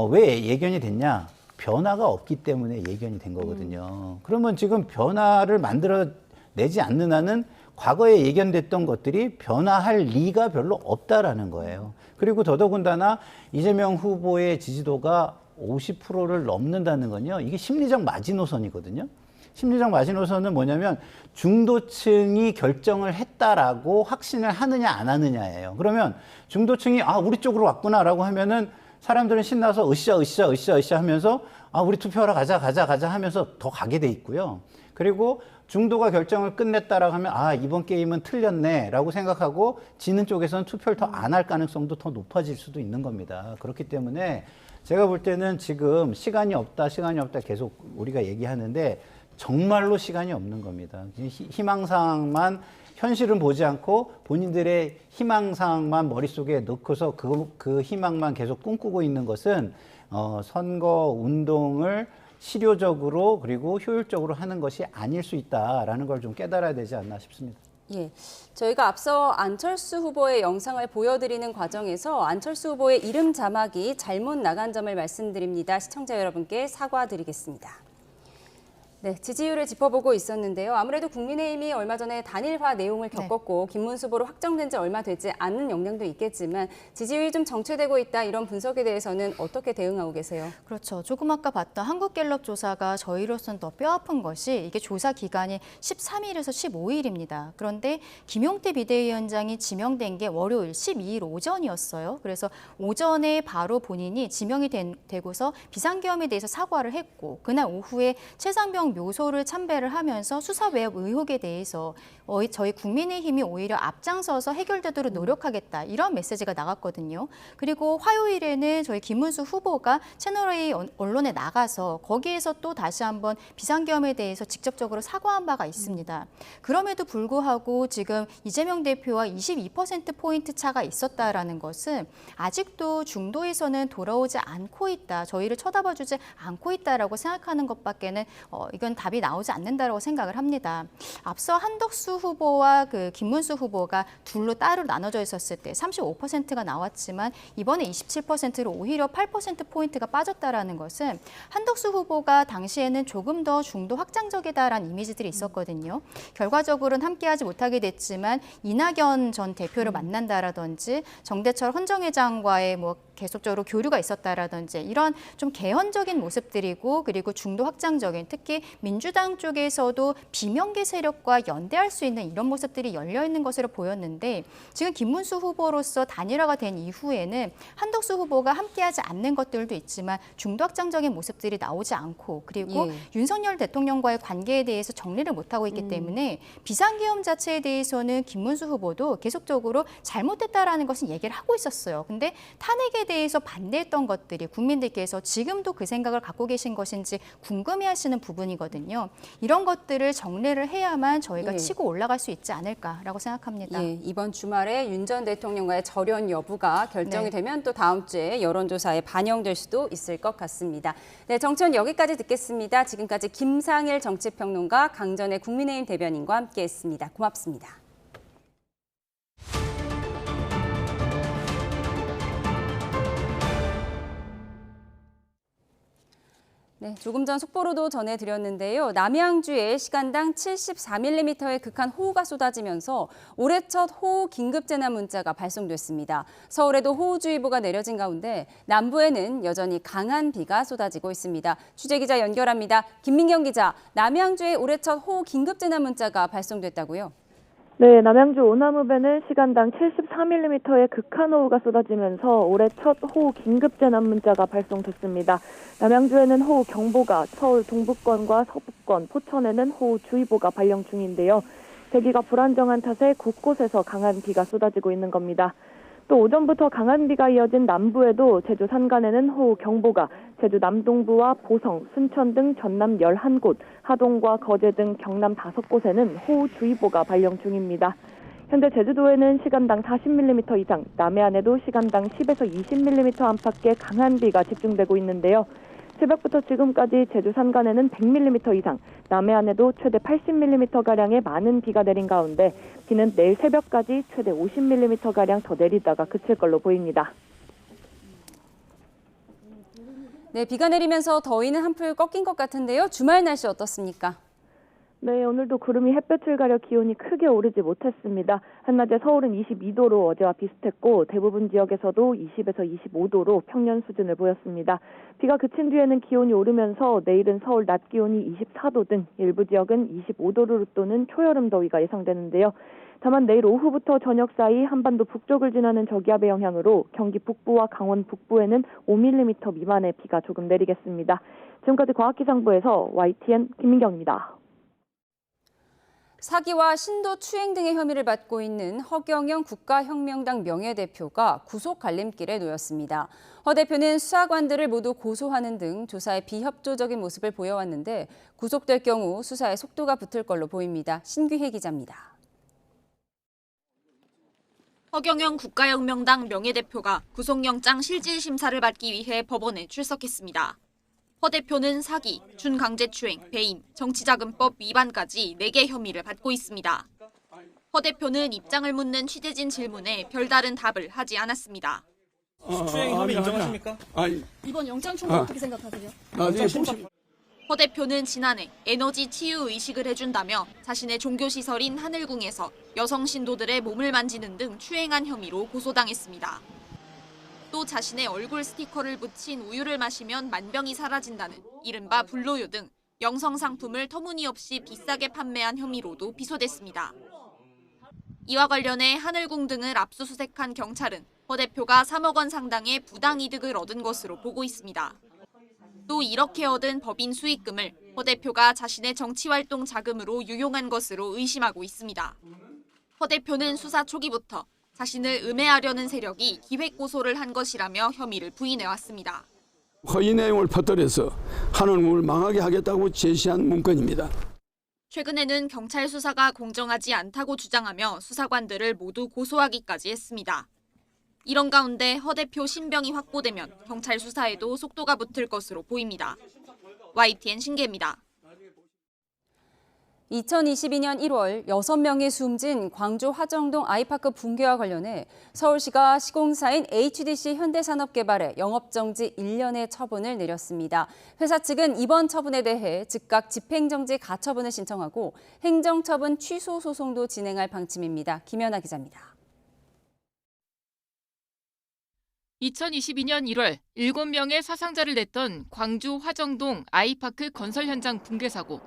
왜 예견이 됐냐? 변화가 없기 때문에 예견이 된 거거든요. 그러면 지금 변화를 만들어내지 않는 한은 과거에 예견됐던 것들이 변화할 리가 별로 없다라는 거예요. 그리고 더더군다나 이재명 후보의 지지도가 50%를 넘는다는 건요. 이게 심리적 마지노선이거든요. 심리적 마지노선은 뭐냐면 중도층이 결정을 했다라고 확신을 하느냐 안 하느냐예요. 그러면 중도층이 우리 쪽으로 왔구나라고 하면은 사람들은 신나서 으쌰 하면서 우리 투표하러 가자 하면서 더 가게 돼 있고요. 그리고 중도가 결정을 끝냈다라고 하면 이번 게임은 틀렸네라고 생각하고 지는 쪽에서는 투표를 더 안 할 가능성도 더 높아질 수도 있는 겁니다. 그렇기 때문에 제가 볼 때는 지금 시간이 없다 계속 우리가 얘기하는데 정말로 시간이 없는 겁니다. 희망사항만 현실은 보지 않고 본인들의 희망사항만 머릿속에 넣고서 그 희망만 계속 꿈꾸고 있는 것은 선거 운동을 실효적으로 그리고 효율적으로 하는 것이 아닐 수 있다라는 걸 좀 깨달아야 되지 않나 싶습니다. 예, 저희가 앞서 안철수 후보의 영상을 보여드리는 과정에서 안철수 후보의 이름 자막이 잘못 나간 점을 말씀드립니다. 시청자 여러분께 사과드리겠습니다. 네, 지지율을 짚어보고 있었는데요. 아무래도 국민의힘이 얼마 전에 단일화 내용을 겪었고 김문수 후보로 확정된 지 얼마 되지 않은 영향도 있겠지만 지지율이 좀 정체되고 있다 이런 분석에 대해서는 어떻게 대응하고 계세요? 그렇죠. 조금 아까 봤던 한국갤럽 조사가 저희로서는 더 뼈아픈 것이 이게 조사 기간이 13일에서 15일입니다. 그런데 김용태 비대위원장이 지명된 게 월요일 12일 오전이었어요. 그래서 오전에 바로 본인이 지명이 되고서 비상계엄에 대해서 사과를 했고 그날 오후에 최상병 묘소를 참배를 하면서 수사 외압 의혹에 대해서 저희 국민의힘이 오히려 앞장서서 해결되도록 노력하겠다 이런 메시지가 나갔거든요. 그리고 화요일에는 저희 김문수 후보가 채널A 언론에 나가서 거기에서 또 다시 한번 비상계엄에 대해서 직접적으로 사과한 바가 있습니다. 그럼에도 불구하고 지금 이재명 대표와 22%포인트 차가 있었다라는 것은 아직도 중도에서는 돌아오지 않고 있다. 저희를 쳐다봐주지 않고 있다라고 생각하는 것밖에는 이건 답이 나오지 않는다라고 생각을 합니다. 앞서 한덕수 후보와 그 김문수 후보가 둘로 따로 나눠져 있었을 때 35%가 나왔지만 이번에 27%로 오히려 8%포인트가 빠졌다라는 것은 한덕수 후보가 당시에는 조금 더 중도 확장적이다라는 이미지들이 있었거든요. 결과적으로는 함께하지 못하게 됐지만 이낙연 전 대표를 만난다라든지 정대철 헌정회장과의 계속적으로 교류가 있었다라든지 이런 좀 개헌적인 모습들이고 그리고 중도 확장적인 특히 민주당 쪽에서도 비명계 세력과 연대할 수 있는 이런 모습들이 열려 있는 것으로 보였는데 지금 김문수 후보로서 단일화가 된 이후에는 한덕수 후보가 함께하지 않는 것들도 있지만 중도 확장적인 모습들이 나오지 않고 그리고 윤석열 대통령과의 관계에 대해서 정리를 못하고 있기 때문에 비상계엄 자체에 대해서는 김문수 후보도 계속적으로 잘못됐다라는 것은 얘기를 하고 있었어요. 근데 탄핵에 대해서 반대했던 것들이 국민들께서 지금도 그 생각을 갖고 계신 것인지 궁금해하시는 부분이거든요. 이런 것들을 정리를 해야만 저희가 치고 올라갈 수 있지 않을까라고 생각합니다. 이번 주말에 윤 전 대통령과의 절연 여부가 결정이 되면 또 다음 주에 여론조사에 반영될 수도 있을 것 같습니다. 네, 정치원 여기까지 듣겠습니다. 지금까지 김상일 정치평론가, 강전의 국민의힘 대변인과 함께했습니다. 고맙습니다. 네, 조금 전 속보로도 전해드렸는데요. 남양주에 시간당 74mm의 극한 호우가 쏟아지면서 올해 첫 호우 긴급재난 문자가 발송됐습니다. 서울에도 호우주의보가 내려진 가운데 남부에는 여전히 강한 비가 쏟아지고 있습니다. 취재기자 연결합니다. 김민경 기자, 남양주에 올해 첫 호우 긴급재난 문자가 발송됐다고요? 네, 남양주 오나무배는 시간당 74mm의 극한 호우가 쏟아지면서 올해 첫 호우 긴급재난 문자가 발송됐습니다. 남양주에는 호우 경보가, 서울 동북권과 서북권, 포천에는 호우 주의보가 발령 중인데요. 대기가 불안정한 탓에 곳곳에서 강한 비가 쏟아지고 있는 겁니다. 또 오전부터 강한 비가 이어진 남부에도 제주 산간에는 호우 경보가, 제주 남동부와 보성, 순천 등 전남 11곳, 하동과 거제 등 경남 5곳에는 호우주의보가 발령 중입니다. 현재 제주도에는 시간당 40mm 이상, 남해안에도 시간당 10에서 20mm 안팎의 강한 비가 집중되고 있는데요. 새벽부터 지금까지 제주 산간에는 100mm 이상, 남해안에도 최대 80mm가량의 많은 비가 내린 가운데 비는 내일 새벽까지 최대 50mm가량 더 내리다가 그칠 걸로 보입니다. 네, 비가 내리면서 더위는 한풀 꺾인 것 같은데요. 주말 날씨 어떻습니까? 네, 오늘도 구름이 햇볕을 가려 기온이 크게 오르지 못했습니다. 한낮에 서울은 22도로 어제와 비슷했고 대부분 지역에서도 20에서 25도로 평년 수준을 보였습니다. 비가 그친 뒤에는 기온이 오르면서 내일은 서울 낮 기온이 24도 등 일부 지역은 25도를 웃도는 초여름 더위가 예상되는데요. 다만 내일 오후부터 저녁 사이 한반도 북쪽을 지나는 저기압의 영향으로 경기 북부와 강원 북부에는 5mm 미만의 비가 조금 내리겠습니다. 지금까지 과학기상부에서 YTN 김민경입니다. 사기와 신도 추행 등의 혐의를 받고 있는 허경영 국가혁명당 명예대표가 구속 갈림길에 놓였습니다. 허 대표는 수사관들을 모두 고소하는 등 조사에 비협조적인 모습을 보여왔는데 구속될 경우 수사에 속도가 붙을 걸로 보입니다. 신규혜 기자입니다. 허경영 국가혁명당 명예대표가 구속영장 실질심사를 받기 위해 법원에 출석했습니다. 허 대표는 사기, 준강제추행, 배임, 정치자금법 위반까지 4개 혐의를 받고 있습니다. 허 대표는 입장을 묻는 취재진 질문에 별다른 답을 하지 않았습니다. 추행 혐의 인정하십니까? 이번 영장 청구 어떻게 생각하세요? 허 대표는 지난해 에너지 치유 의식을 해준다며 자신의 종교시설인 하늘궁에서 여성 신도들의 몸을 만지는 등 추행한 혐의로 고소당했습니다. 또 자신의 얼굴 스티커를 붙인 우유를 마시면 만병이 사라진다는 이른바 불로유 등 영성 상품을 터무니없이 비싸게 판매한 혐의로도 비소됐습니다. 이와 관련해 하늘궁 등을 압수수색한 경찰은 허 대표가 3억 원 상당의 부당이득을 얻은 것으로 보고 있습니다. 또 이렇게 얻은 법인 수익금을 허 대표가 자신의 정치활동 자금으로 유용한 것으로 의심하고 있습니다. 허 대표는 수사 초기부터 자신을 음해하려는 세력이 기획 고소를 한 것이라며 혐의를 부인해왔습니다. 허위 내용을 퍼뜨려서 하늘궁을 망하게 하겠다고 제시한 문건입니다. 최근에는 경찰 수사가 공정하지 않다고 주장하며 수사관들을 모두 고소하기까지 했습니다. 이런 가운데 허 대표 신병이 확보되면 경찰 수사에도 속도가 붙을 것으로 보입니다. YTN 신계입니다. 2022년 1월 6명이 숨진 광주 화정동 아이파크 붕괴와 관련해 서울시가 시공사인 HDC 현대산업개발에 영업정지 1년의 처분을 내렸습니다. 회사 측은 이번 처분에 대해 즉각 집행정지 가처분을 신청하고 행정처분 취소 소송도 진행할 방침입니다. 김연아 기자입니다. 2022년 1월 7명의 사상자를 냈던 광주 화정동 아이파크 건설 현장 붕괴 사고.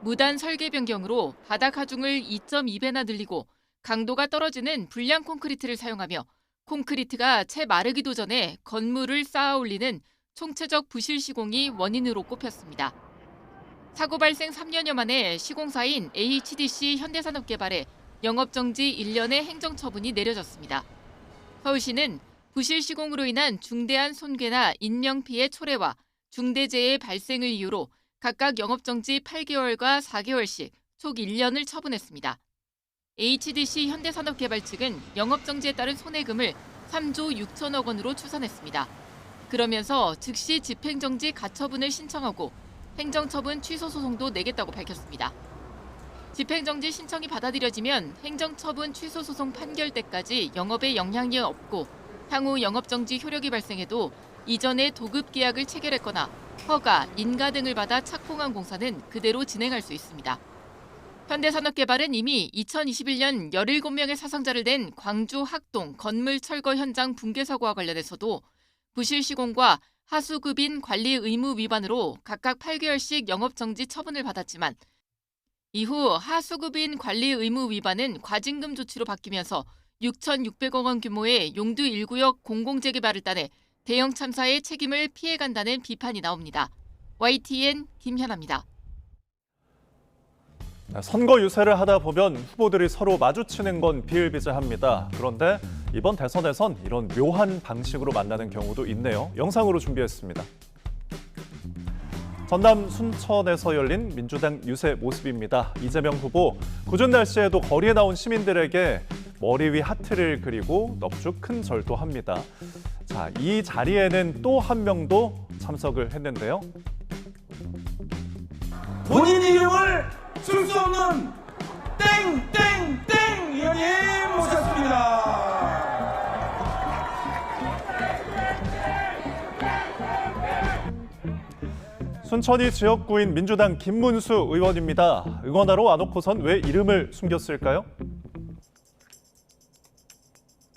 무단 설계 변경으로 바닥 하중을 2.2배나 늘리고 강도가 떨어지는 불량 콘크리트를 사용하며 콘크리트가 채 마르기도 전에 건물을 쌓아 올리는 총체적 부실 시공이 원인으로 꼽혔습니다. 사고 발생 3년여 만에 시공사인 HDC 현대산업개발에 영업정지 1년의 행정처분이 내려졌습니다. 서울시는 부실 시공으로 인한 중대한 손괴나 인명피해 초래와 중대재해 발생을 이유로 각각 영업정지 8개월과 4개월씩 총 1년을 처분했습니다. HDC 현대산업개발 측은 영업정지에 따른 손해금을 3조 6천억 원으로 추산했습니다. 그러면서 즉시 집행정지 가처분을 신청하고 행정처분 취소 소송도 내겠다고 밝혔습니다. 집행정지 신청이 받아들여지면 행정처분 취소 소송 판결 때까지 영업에 영향이 없고 향후 영업정지 효력이 발생해도 이전에 도급 계약을 체결했거나 허가, 인가 등을 받아 착공한 공사는 그대로 진행할 수 있습니다. 현대산업개발은 이미 2021년 17명의 사상자를 낸 광주 학동 건물 철거 현장 붕괴 사고와 관련해서도 부실 시공과 하수급인 관리 의무 위반으로 각각 8개월씩 영업정지 처분을 받았지만 이후 하수급인 관리 의무 위반은 과징금 조치로 바뀌면서 6,600억 원 규모의 용두 1구역 공공재개발을 따내 대형 참사의 책임을 피해간다는 비판이 나옵니다. YTN 김현아입니다. 선거 유세를 하다 보면 후보들이 서로 마주치는 건 비일비재합니다. 그런데 이번 대선에선 이런 묘한 방식으로 만나는 경우도 있네요. 영상으로 준비했습니다. 전남 순천에서 열린 민주당 유세 모습입니다. 이재명 후보, 궂은 날씨에도 거리에 나온 시민들에게 머리 위 하트를 그리고 넙죽 큰 절도 합니다. 자, 이 자리에는 또 한 명도 참석을 했는데요. 본인 이름을 쓸 수 없는 땡땡땡 의원님 모셨습니다. 순천이 지역구인 민주당 김문수 의원입니다. 응원하러 와놓고선 왜 이름을 숨겼을까요?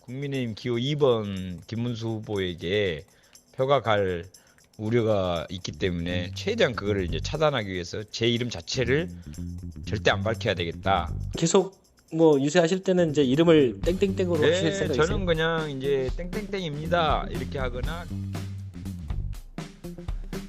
국민의힘 기호 2번 김문수 후보에게 표가 갈 우려가 있기 때문에 최대한 그거를 이제 차단하기 위해서 제 이름 자체를 절대 안 밝혀야 되겠다. 계속 뭐 유세하실 때는 이제 이름을 땡땡땡으로 하실 생각이세요? 저는 그냥 이제 땡땡땡입니다 이렇게 하거나.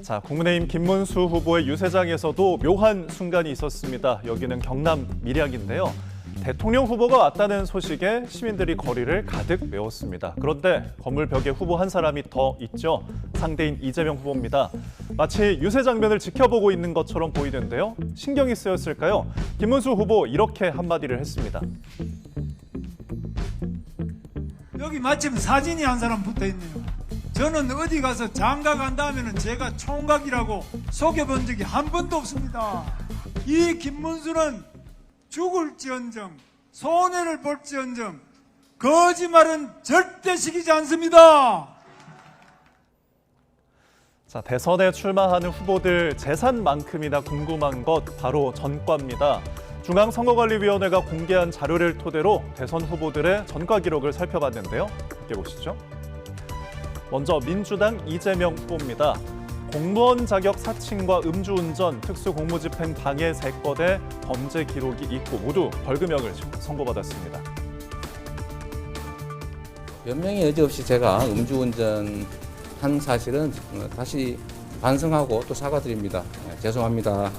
자, 국민의힘 김문수 후보의 유세장에서도 묘한 순간이 있었습니다. 여기는 경남 밀양인데요. 대통령 후보가 왔다는 소식에 시민들이 거리를 가득 메웠습니다. 그런데 건물 벽에 후보 한 사람이 더 있죠. 상대인 이재명 후보입니다. 마치 유세 장면을 지켜보고 있는 것처럼 보이는데요. 신경이 쓰였을까요? 김문수 후보 이렇게 한마디를 했습니다. 여기 마침 사진이 한 사람 붙어있네요. 저는 어디 가서 장가 간다 하면 제가 총각이라고 속여본 적이 한 번도 없습니다. 이 김문수는 죽을지언정 손해를 볼지언정 거짓말은 절대 시키지 않습니다. 자, 대선에 출마하는 후보들 재산만큼이나 궁금한 것 바로 전과입니다. 중앙선거관리위원회가 공개한 자료를 토대로 대선 후보들의 전과 기록을 살펴봤는데요. 함께 보시죠. 먼저 민주당 이재명 후보입니다. 공무원 자격 사칭과 음주운전, 특수공무집행 방해 3건의 범죄 기록이 있고 모두 벌금형을 선고받았습니다. 변명의 여지 없이 제가 음주운전 한 사실은 다시 반성하고 또 사과드립니다. 죄송합니다.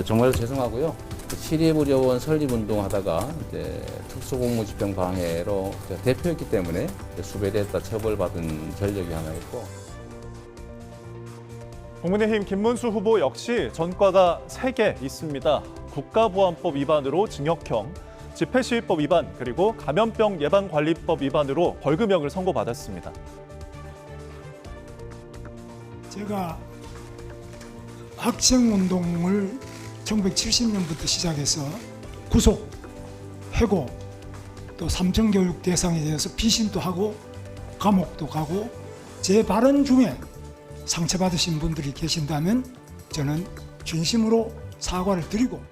정말 죄송하고요. 시립의료원 설립운동하다가 특수공무집행 방해로 대표였기 때문에 수배됐다 처벌받은 전력이 하나 있고. 국민의힘 김문수 후보 역시 전과가 3개 있습니다. 국가보안법 위반으로 징역형, 집회시위법 위반, 그리고 감염병 예방관리법 위반으로 벌금형을 선고받았습니다. 제가 학생운동을 1970년부터 시작해서 구속, 해고, 또 삼청교육 대상에 대해서 피신도 하고 감옥도 가고 제 발언 중에 상처받으신 분들이 계신다면 저는 진심으로 사과를 드리고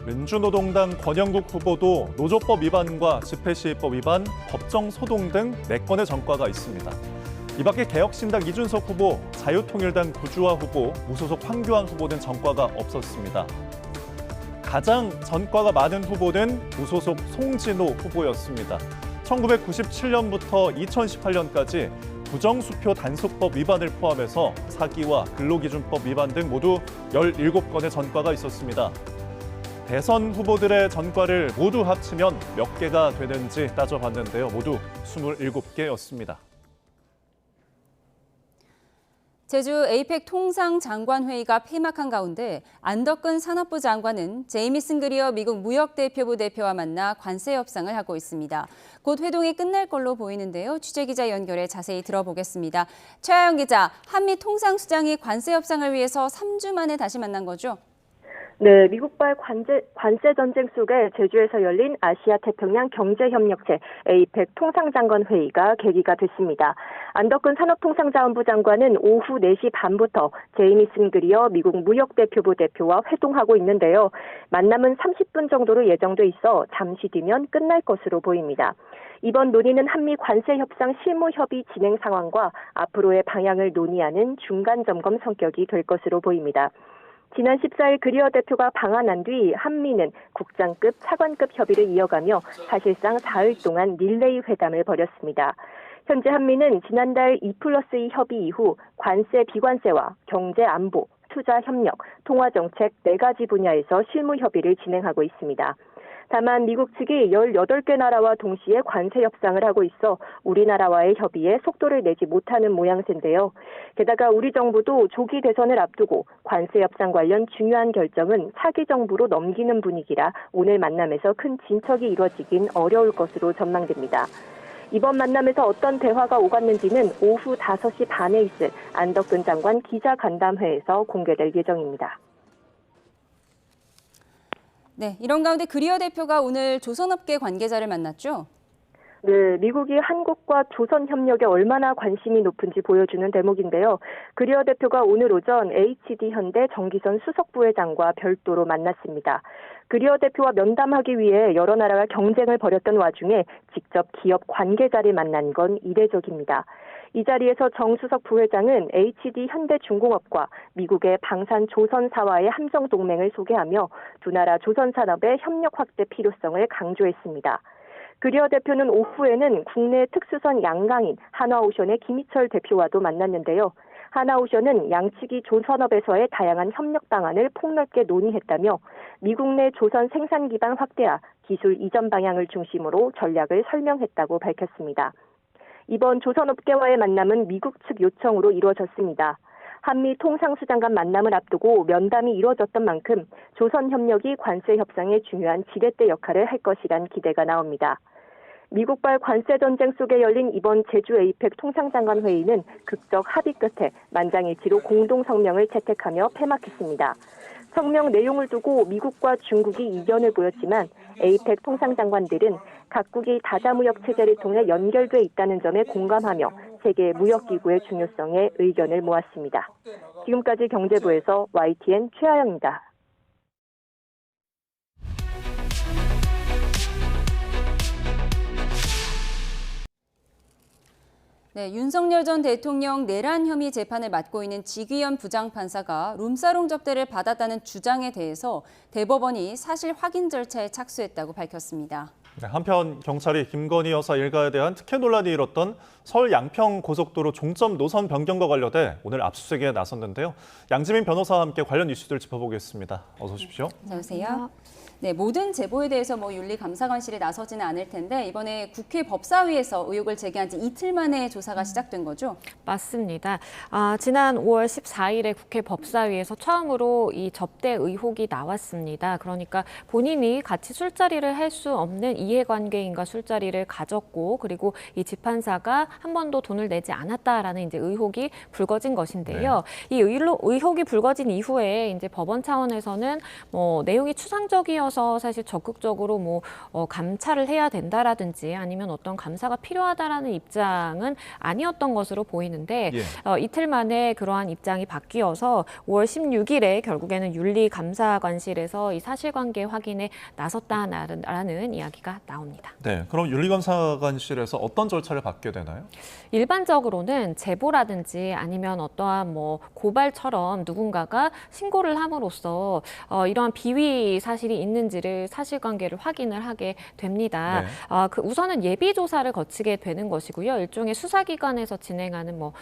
민주노동당 권영국 후보도 노조법 위반과 집회시위법 위반, 법정 소동 등 4건의 전과가 있습니다. 이 밖에 개혁신당 이준석 후보, 자유통일당 구주화 후보, 무소속 황교안 후보 등 전과가 없었습니다. 가장 전과가 많은 후보는 무소속 송진호 후보였습니다. 1997년부터 2018년까지 부정수표 단속법 위반을 포함해서 사기와 근로기준법 위반 등 모두 17건의 전과가 있었습니다. 대선 후보들의 전과를 모두 합치면 몇 개가 되는지 따져봤는데요. 모두 27개였습니다. 제주 에이펙 통상장관회의가 폐막한 가운데 안덕근 산업부 장관은 제이미슨 그리어 미국 무역대표부 대표와 만나 관세 협상을 하고 있습니다. 곧 회동이 끝날 걸로 보이는데요. 취재기자 연결해 자세히 들어보겠습니다. 최하영 기자, 한미 통상수장이 관세 협상을 위해서 3주 만에 다시 만난 거죠? 네, 미국발 관세 전쟁 속에 제주에서 열린 아시아 태평양 경제협력체 에이펙 통상장관 회의가 계기가 됐습니다. 안덕근 산업통상자원부 장관은 오후 4시 반부터 제이미슨 그리어 미국 무역대표부 대표와 회동하고 있는데요. 만남은 30분 정도로 예정돼 있어 잠시 뒤면 끝날 것으로 보입니다. 이번 논의는 한미 관세 협상 실무 협의 진행 상황과 앞으로의 방향을 논의하는 중간 점검 성격이 될 것으로 보입니다. 지난 14일 그리어 대표가 방한한 뒤 한미는 국장급, 차관급 협의를 이어가며 사실상 사흘 동안 릴레이 회담을 벌였습니다. 현재 한미는 지난달 2+2 협의 이후 관세, 비관세와 경제 안보, 투자 협력, 통화 정책 4가지 분야에서 실무 협의를 진행하고 있습니다. 다만 미국 측이 18개 나라와 동시에 관세 협상을 하고 있어 우리나라와의 협의에 속도를 내지 못하는 모양새인데요. 게다가 우리 정부도 조기 대선을 앞두고 관세 협상 관련 중요한 결정은 차기 정부로 넘기는 분위기라 오늘 만남에서 큰 진척이 이뤄지긴 어려울 것으로 전망됩니다. 이번 만남에서 어떤 대화가 오갔는지는 오후 5시 반에 있을 안덕근 장관 기자간담회에서 공개될 예정입니다. 네, 이런 가운데 그리어 대표가 오늘 조선업계 관계자를 만났죠? 네, 미국이 한국과 조선 협력에 얼마나 관심이 높은지 보여주는 대목인데요. 그리어 대표가 오늘 오전 HD 현대 정기선 수석 부회장과 별도로 만났습니다. 그리어 대표와 면담하기 위해 여러 나라가 경쟁을 벌였던 와중에 직접 기업 관계자를 만난 건 이례적입니다. 이 자리에서 정 수석 부회장은 HD 현대중공업과 미국의 방산 조선사와의 함정 동맹을 소개하며 두 나라 조선산업의 협력 확대 필요성을 강조했습니다. 그리어 대표는 오후에는 국내 특수선 양강인 한화오션의 김희철 대표와도 만났는데요. 한화오션은 양측이 조선업에서의 다양한 협력 방안을 폭넓게 논의했다며 미국 내 조선 생산 기반 확대와 기술 이전 방향을 중심으로 전략을 설명했다고 밝혔습니다. 이번 조선업계와의 만남은 미국 측 요청으로 이루어졌습니다. 한미 통상수장 간 만남을 앞두고 면담이 이루어졌던 만큼 조선 협력이 관세 협상의 중요한 지렛대 역할을 할 것이란 기대가 나옵니다. 미국발 관세 전쟁 속에 열린 이번 제주 에이펙 통상장관 회의는 극적 합의 끝에 만장일치로 공동 성명을 채택하며 폐막했습니다. 성명 내용을 두고 미국과 중국이 이견을 보였지만 에이펙 통상장관들은 각국이 다자무역 체제를 통해 연결돼 있다는 점에 공감하며 세계 무역기구의 중요성에 의견을 모았습니다. 지금까지 경제부에서 YTN 최하영입니다. 네, 윤석열 전 대통령 내란 혐의 재판을 맡고 있는 지귀현 부장판사가 룸사롱 접대를 받았다는 주장에 대해서 대법원이 사실 확인 절차에 착수했다고 밝혔습니다. 네, 한편 경찰이 김건희 여사 일가에 대한 특혜 논란이 일었던 서울 양평 고속도로 종점 노선 변경과 관련해 오늘 압수수색에 나섰는데요. 양지민 변호사와 함께 관련 이슈들 짚어보겠습니다. 어서 오십시오. 안녕하세요. 네, 모든 제보에 대해서 윤리감사관실이 나서지는 않을 텐데 이번에 국회 법사위에서 의혹을 제기한 지 이틀 만에 조사가 시작된 거죠? 맞습니다. 지난 5월 14일에 국회 법사위에서 처음으로 이 접대 의혹이 나왔습니다. 그러니까 본인이 같이 술자리를 할 수 없는 이해관계인과 술자리를 가졌고 그리고 이 집판사가 한 번도 돈을 내지 않았다라는 이제 의혹이 불거진 것인데요. 네. 이 의혹이 불거진 이후에 이제 법원 차원에서는 내용이 추상적이었 상황이어서 사실 적극적으로 뭐 감찰을 해야 된다라든지 아니면 어떤 감사가 필요하다라는 입장은 아니었던 것으로 보이는데 이틀 만에 그러한 입장이 바뀌어서 5월 16일에 결국에는 윤리감사관실에서 이 사실관계 확인에 나섰다라는 이야기가 나옵니다. 네, 그럼 윤리감사관실에서 어떤 절차를 받게 되나요? 일반적으로는 제보라든지 아니면 어떠한 뭐 고발처럼 누군가가 신고를 함으로써 이러한 비위 사실이 있는지를 사실관계를 확인을 하게 됩니다. 네. 우선은 예비 조사를 거치게 되는 것이고요. 일종의 수사기관에서 진행하는 뭐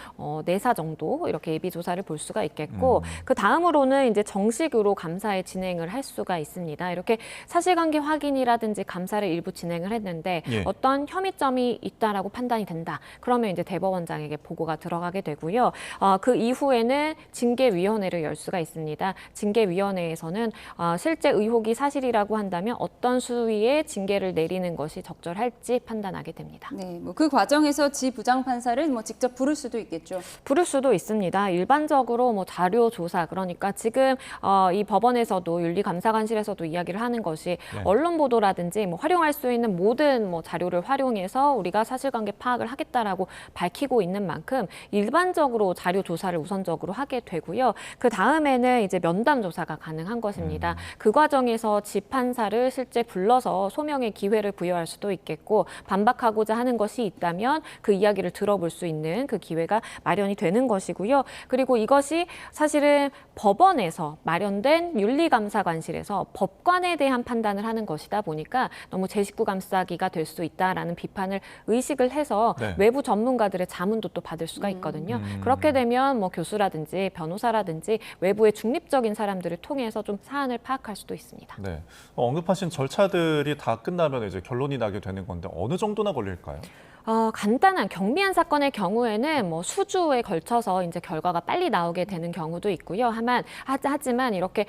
내사 정도 이렇게 예비 조사를 볼 수가 있겠고 그 다음으로는 이제 정식으로 감사에 진행을 할 수가 있습니다. 이렇게 사실관계 확인이라든지 감사를 일부 진행을 했는데 어떤 혐의점이 있다라고 판단이 된다. 그러면 이제 대법원장에게 보고가 들어가게 되고요. 그 이후에는 징계위원회를 열 수가 있습니다. 징계위원회에서는 실제 의혹이 사실이라고 한다면 어떤 수위의 징계를 내리는 것이 적절할지 판단하게 됩니다. 네, 뭐 그 과정에서 지 부장판사를 뭐 직접 부를 수도 있겠죠. 부를 수도 있습니다. 일반적으로 뭐 자료 조사 그러니까 지금 이 법원에서도 윤리감사관실에서도 이야기를 하는 것이 언론 보도라든지 뭐 활용할 수 있는 모든 뭐 자료를 활용해서 우리가 사실관계 파악을 하겠다라고 밝히고 있는 만큼 일반적으로 자료 조사를 우선적으로 하게 되고요. 그 다음에는 이제 면담 조사가 가능한 것입니다. 그 과정에서 지판사를 실제 불러서 소명의 기회를 부여할 수도 있겠고 반박하고자 하는 것이 있다면 그 이야기를 들어볼 수 있는 그 기회가 마련이 되는 것이고요. 그리고 이것이 사실은 법원에서 마련된 윤리감사관실에서 법관에 대한 판단을 하는 것이다 보니까 너무 제 식구 감싸기가 될 수 있다라는 비판을 의식을 해서 외부 전문가들의 자문도 또 받을 수가 있거든요. 그렇게 되면 뭐 교수라든지 변호사라든지 외부의 중립적인 사람들을 통해서 좀 사안을 파악할 수도 있습니다. 네, 언급하신 절차들이 다 끝나면 이제 결론이 나게 되는 건데 어느 정도나 걸릴까요? 간단한 경미한 사건의 경우에는 뭐 수주에 걸쳐서 이제 결과가 빨리 나오게 되는 경우도 있고요. 하지만 이렇게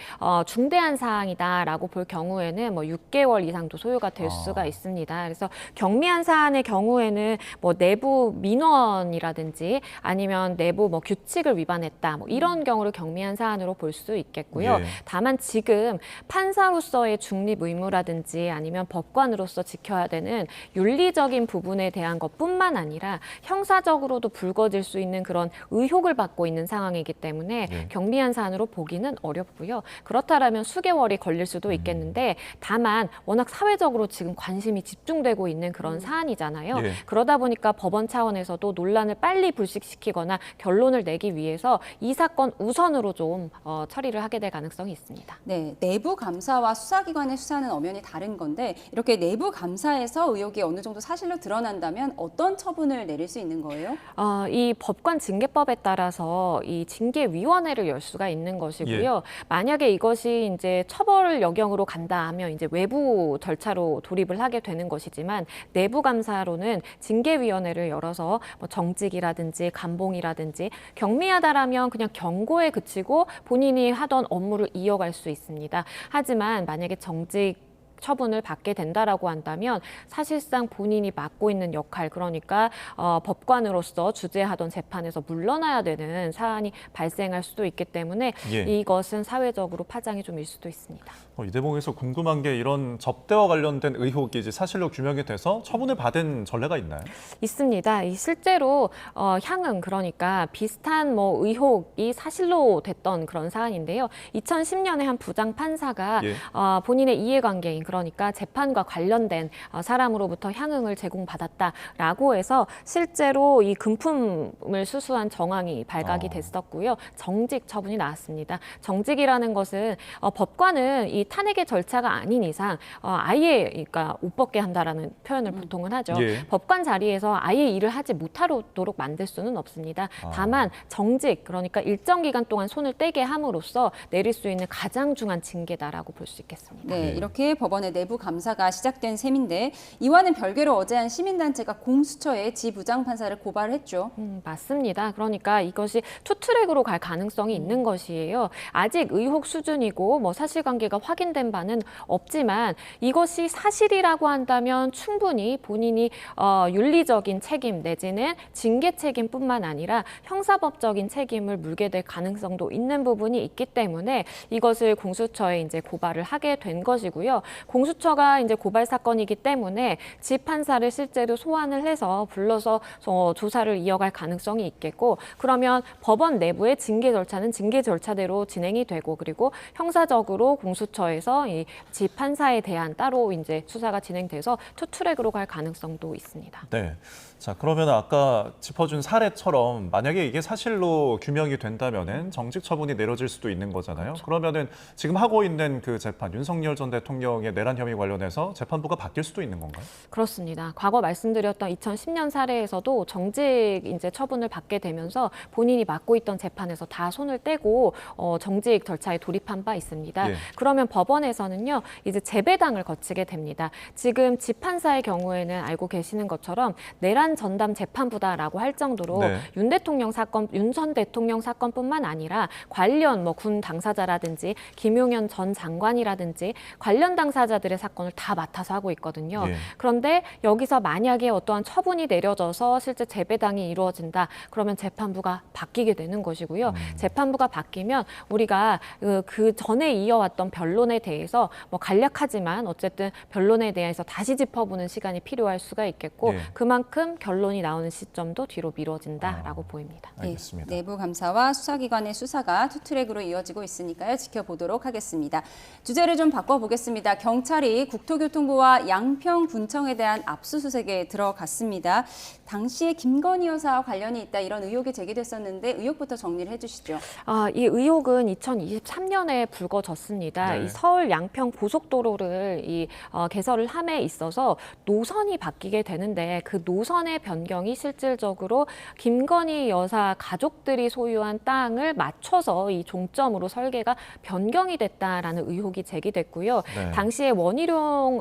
중대한 사항이다라고 볼 경우에는 뭐 6개월 이상도 소요가 될 수가 있습니다. 그래서 경미한 사안의 경우에는 뭐 내부 민원이라든지 아니면 내부 뭐 규칙을 위반했다 뭐 이런 경우를 경미한 사안으로 볼 수 있겠고요. 다만 지금 판사로서의 중립 의무라든지 아니면 법관으로서 지켜야 되는 윤리적인 부분에 대한 것뿐만 아니라 형사적으로도 불거질 수 있는 그런 의혹을 받고 있는 상황이기 때문에 경미한 사안으로 보기는 어렵고요. 그렇다면 수개월이 걸릴 수도 있겠는데 다만 워낙 사회적으로 지금 관심이 집중되고 있는 그런 사안이잖아요. 그러다 보니까 법원 차원에서도 논란을 빨리 불식시키거나 결론을 내기 위해서 이 사건 우선으로 좀 처리를 하게 될 가능성이 있습니다. 네, 내부 감사와 수사기관의 수사는 엄연히 다른 건데 이렇게 내부 감사에서 의혹이 어느 정도 사실로 드러난다면 어떤 처분을 내릴 수 있는 거예요? 이 법관 징계법에 따라서 이 징계위원회를 열 수가 있는 것이고요. 만약에 이것이 이제 처벌 영역으로 간다 하면 이제 외부 절차로 돌입을 하게 되는 것이지만 내부 감사로는 징계위원회를 열어서 뭐 정직이라든지 감봉이라든지 경미하다라면 그냥 경고에 그치고 본인이 하던 업무를 이어갈 수 있습니다. 하지만 만약에 정직 처분을 받게 된다라고 한다면 사실상 본인이 맡고 있는 역할 그러니까 법관으로서 주재하던 재판에서 물러나야 되는 사안이 발생할 수도 있기 때문에 이것은 사회적으로 파장이 좀 일 수도 있습니다. 이 대목에서 궁금한 게 이런 접대와 관련된 의혹이 이제 사실로 규명이 돼서 처분을 받은 전례가 있나요? 있습니다. 실제로 향응 그러니까 비슷한 뭐 의혹이 사실로 됐던 그런 사안인데요. 2010년에 한 부장 판사가 본인의 이해관계인 그러니까 재판과 관련된 사람으로부터 향응을 제공받았다라고 해서 실제로 이 금품을 수수한 정황이 발각이 됐었고요. 정직 처분이 나왔습니다. 정직이라는 것은 법관은 이 탄핵의 절차가 아닌 이상 아예 그러니까 옷 벗게 한다라는 표현을 보통은 하죠. 법관 자리에서 아예 일을 하지 못하도록 만들 수는 없습니다. 다만 정직 그러니까 일정 기간 동안 손을 떼게 함으로써 내릴 수 있는 가장 중한 징계다라고 볼 수 있겠습니다. 네, 이렇게 법원 수사기관의 내부 감사가 시작된 셈인데 이와는 별개로 어제 한 시민단체가 공수처에 지 부장판사를 고발했죠. 맞습니다. 그러니까 이것이 투트랙으로 갈 가능성이 있는 것이에요. 아직 의혹 수준이고 뭐 사실관계가 확인된 바는 없지만 이것이 사실이라고 한다면 충분히 본인이 윤리적인 책임 내지는 징계 책임뿐만 아니라 형사법적인 책임을 물게 될 가능성도 있는 부분이 있기 때문에 이것을 공수처에 이제 고발을 하게 된 것이고요. 공수처가 이제 고발 사건이기 때문에 지 판사를 실제로 소환을 해서 불러서 조사를 이어갈 가능성이 있겠고, 그러면 법원 내부의 징계 절차는 징계 절차대로 진행이 되고, 그리고 형사적으로 공수처에서 이 지 판사에 대한 따로 이제 수사가 진행돼서 투트랙으로 갈 가능성도 있습니다. 네. 자, 그러면 아까 짚어준 사례처럼 만약에 이게 사실로 규명이 된다면은 정직 처분이 내려질 수도 있는 거잖아요. 그렇죠. 그러면은 지금 하고 있는 그 재판, 윤석열 전 대통령의 내란 혐의 관련해서 재판부가 바뀔 수도 있는 건가요? 그렇습니다. 과거 말씀드렸던 2010년 사례에서도 정직 이제 처분을 받게 되면서 본인이 맡고 있던 재판에서 다 손을 떼고 정직 절차에 돌입한 바 있습니다. 예. 그러면 법원에서는요, 이제 재배당을 거치게 됩니다. 지금 지 판사의 경우에는 알고 계시는 것처럼 내란 전담 재판부다라고 할 정도로 네. 윤 전 대통령 사건뿐만 아니라 관련 뭐 군 당사자라든지 김용현 전 장관이라든지 관련 당사자들의 사건을 다 맡아서 하고 있거든요. 예. 그런데 여기서 만약에 어떠한 처분이 내려져서 실제 재배당이 이루어진다. 그러면 재판부가 바뀌게 되는 것이고요. 재판부가 바뀌면 우리가 그 전에 이어왔던 변론에 대해서 뭐 간략하지만 어쨌든 변론에 대해서 다시 짚어보는 시간이 필요할 수가 있겠고 예. 그만큼 결론이 나오는 시점도 뒤로 미뤄진다라고 보입니다. 알겠습니다. 네, 내부 감사와 수사기관의 수사가 투트랙으로 이어지고 있으니까요. 지켜보도록 하겠습니다. 주제를 좀 바꿔보겠습니다. 경찰이 국토교통부와 양평군청에 대한 압수수색에 들어갔습니다. 당시에 김건희 여사와 관련이 있다 이런 의혹이 제기됐었는데 의혹부터 정리를 해주시죠. 이 의혹은 2023년에 불거졌습니다. 네. 이 서울 양평 고속도로를 개설을 함에 있어서 노선이 바뀌게 되는데 그 노선의 변경이 실질적으로 김건희 여사 가족들이 소유한 땅을 맞춰서 이 종점으로 설계가 변경이 됐다라는 의혹이 제기됐고요. 네. 당시에 원희룡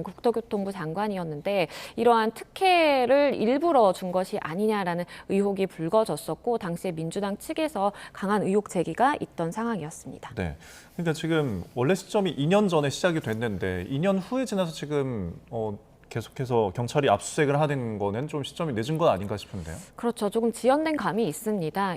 국토교통부 장관이었는데 이러한 특혜를 일부러 준 것이 아니냐라는 의혹이 불거졌었고 당시에 민주당 측에서 강한 의혹 제기가 있던 상황이었습니다. 네, 그러니까 지금 원래 시점이 2년 전에 시작이 됐는데 2년 후에 지나서 지금 계속해서 경찰이 압수수색을 하는 거는 좀 시점이 늦은 건 아닌가 싶은데요. 그렇죠. 조금 지연된 감이 있습니다.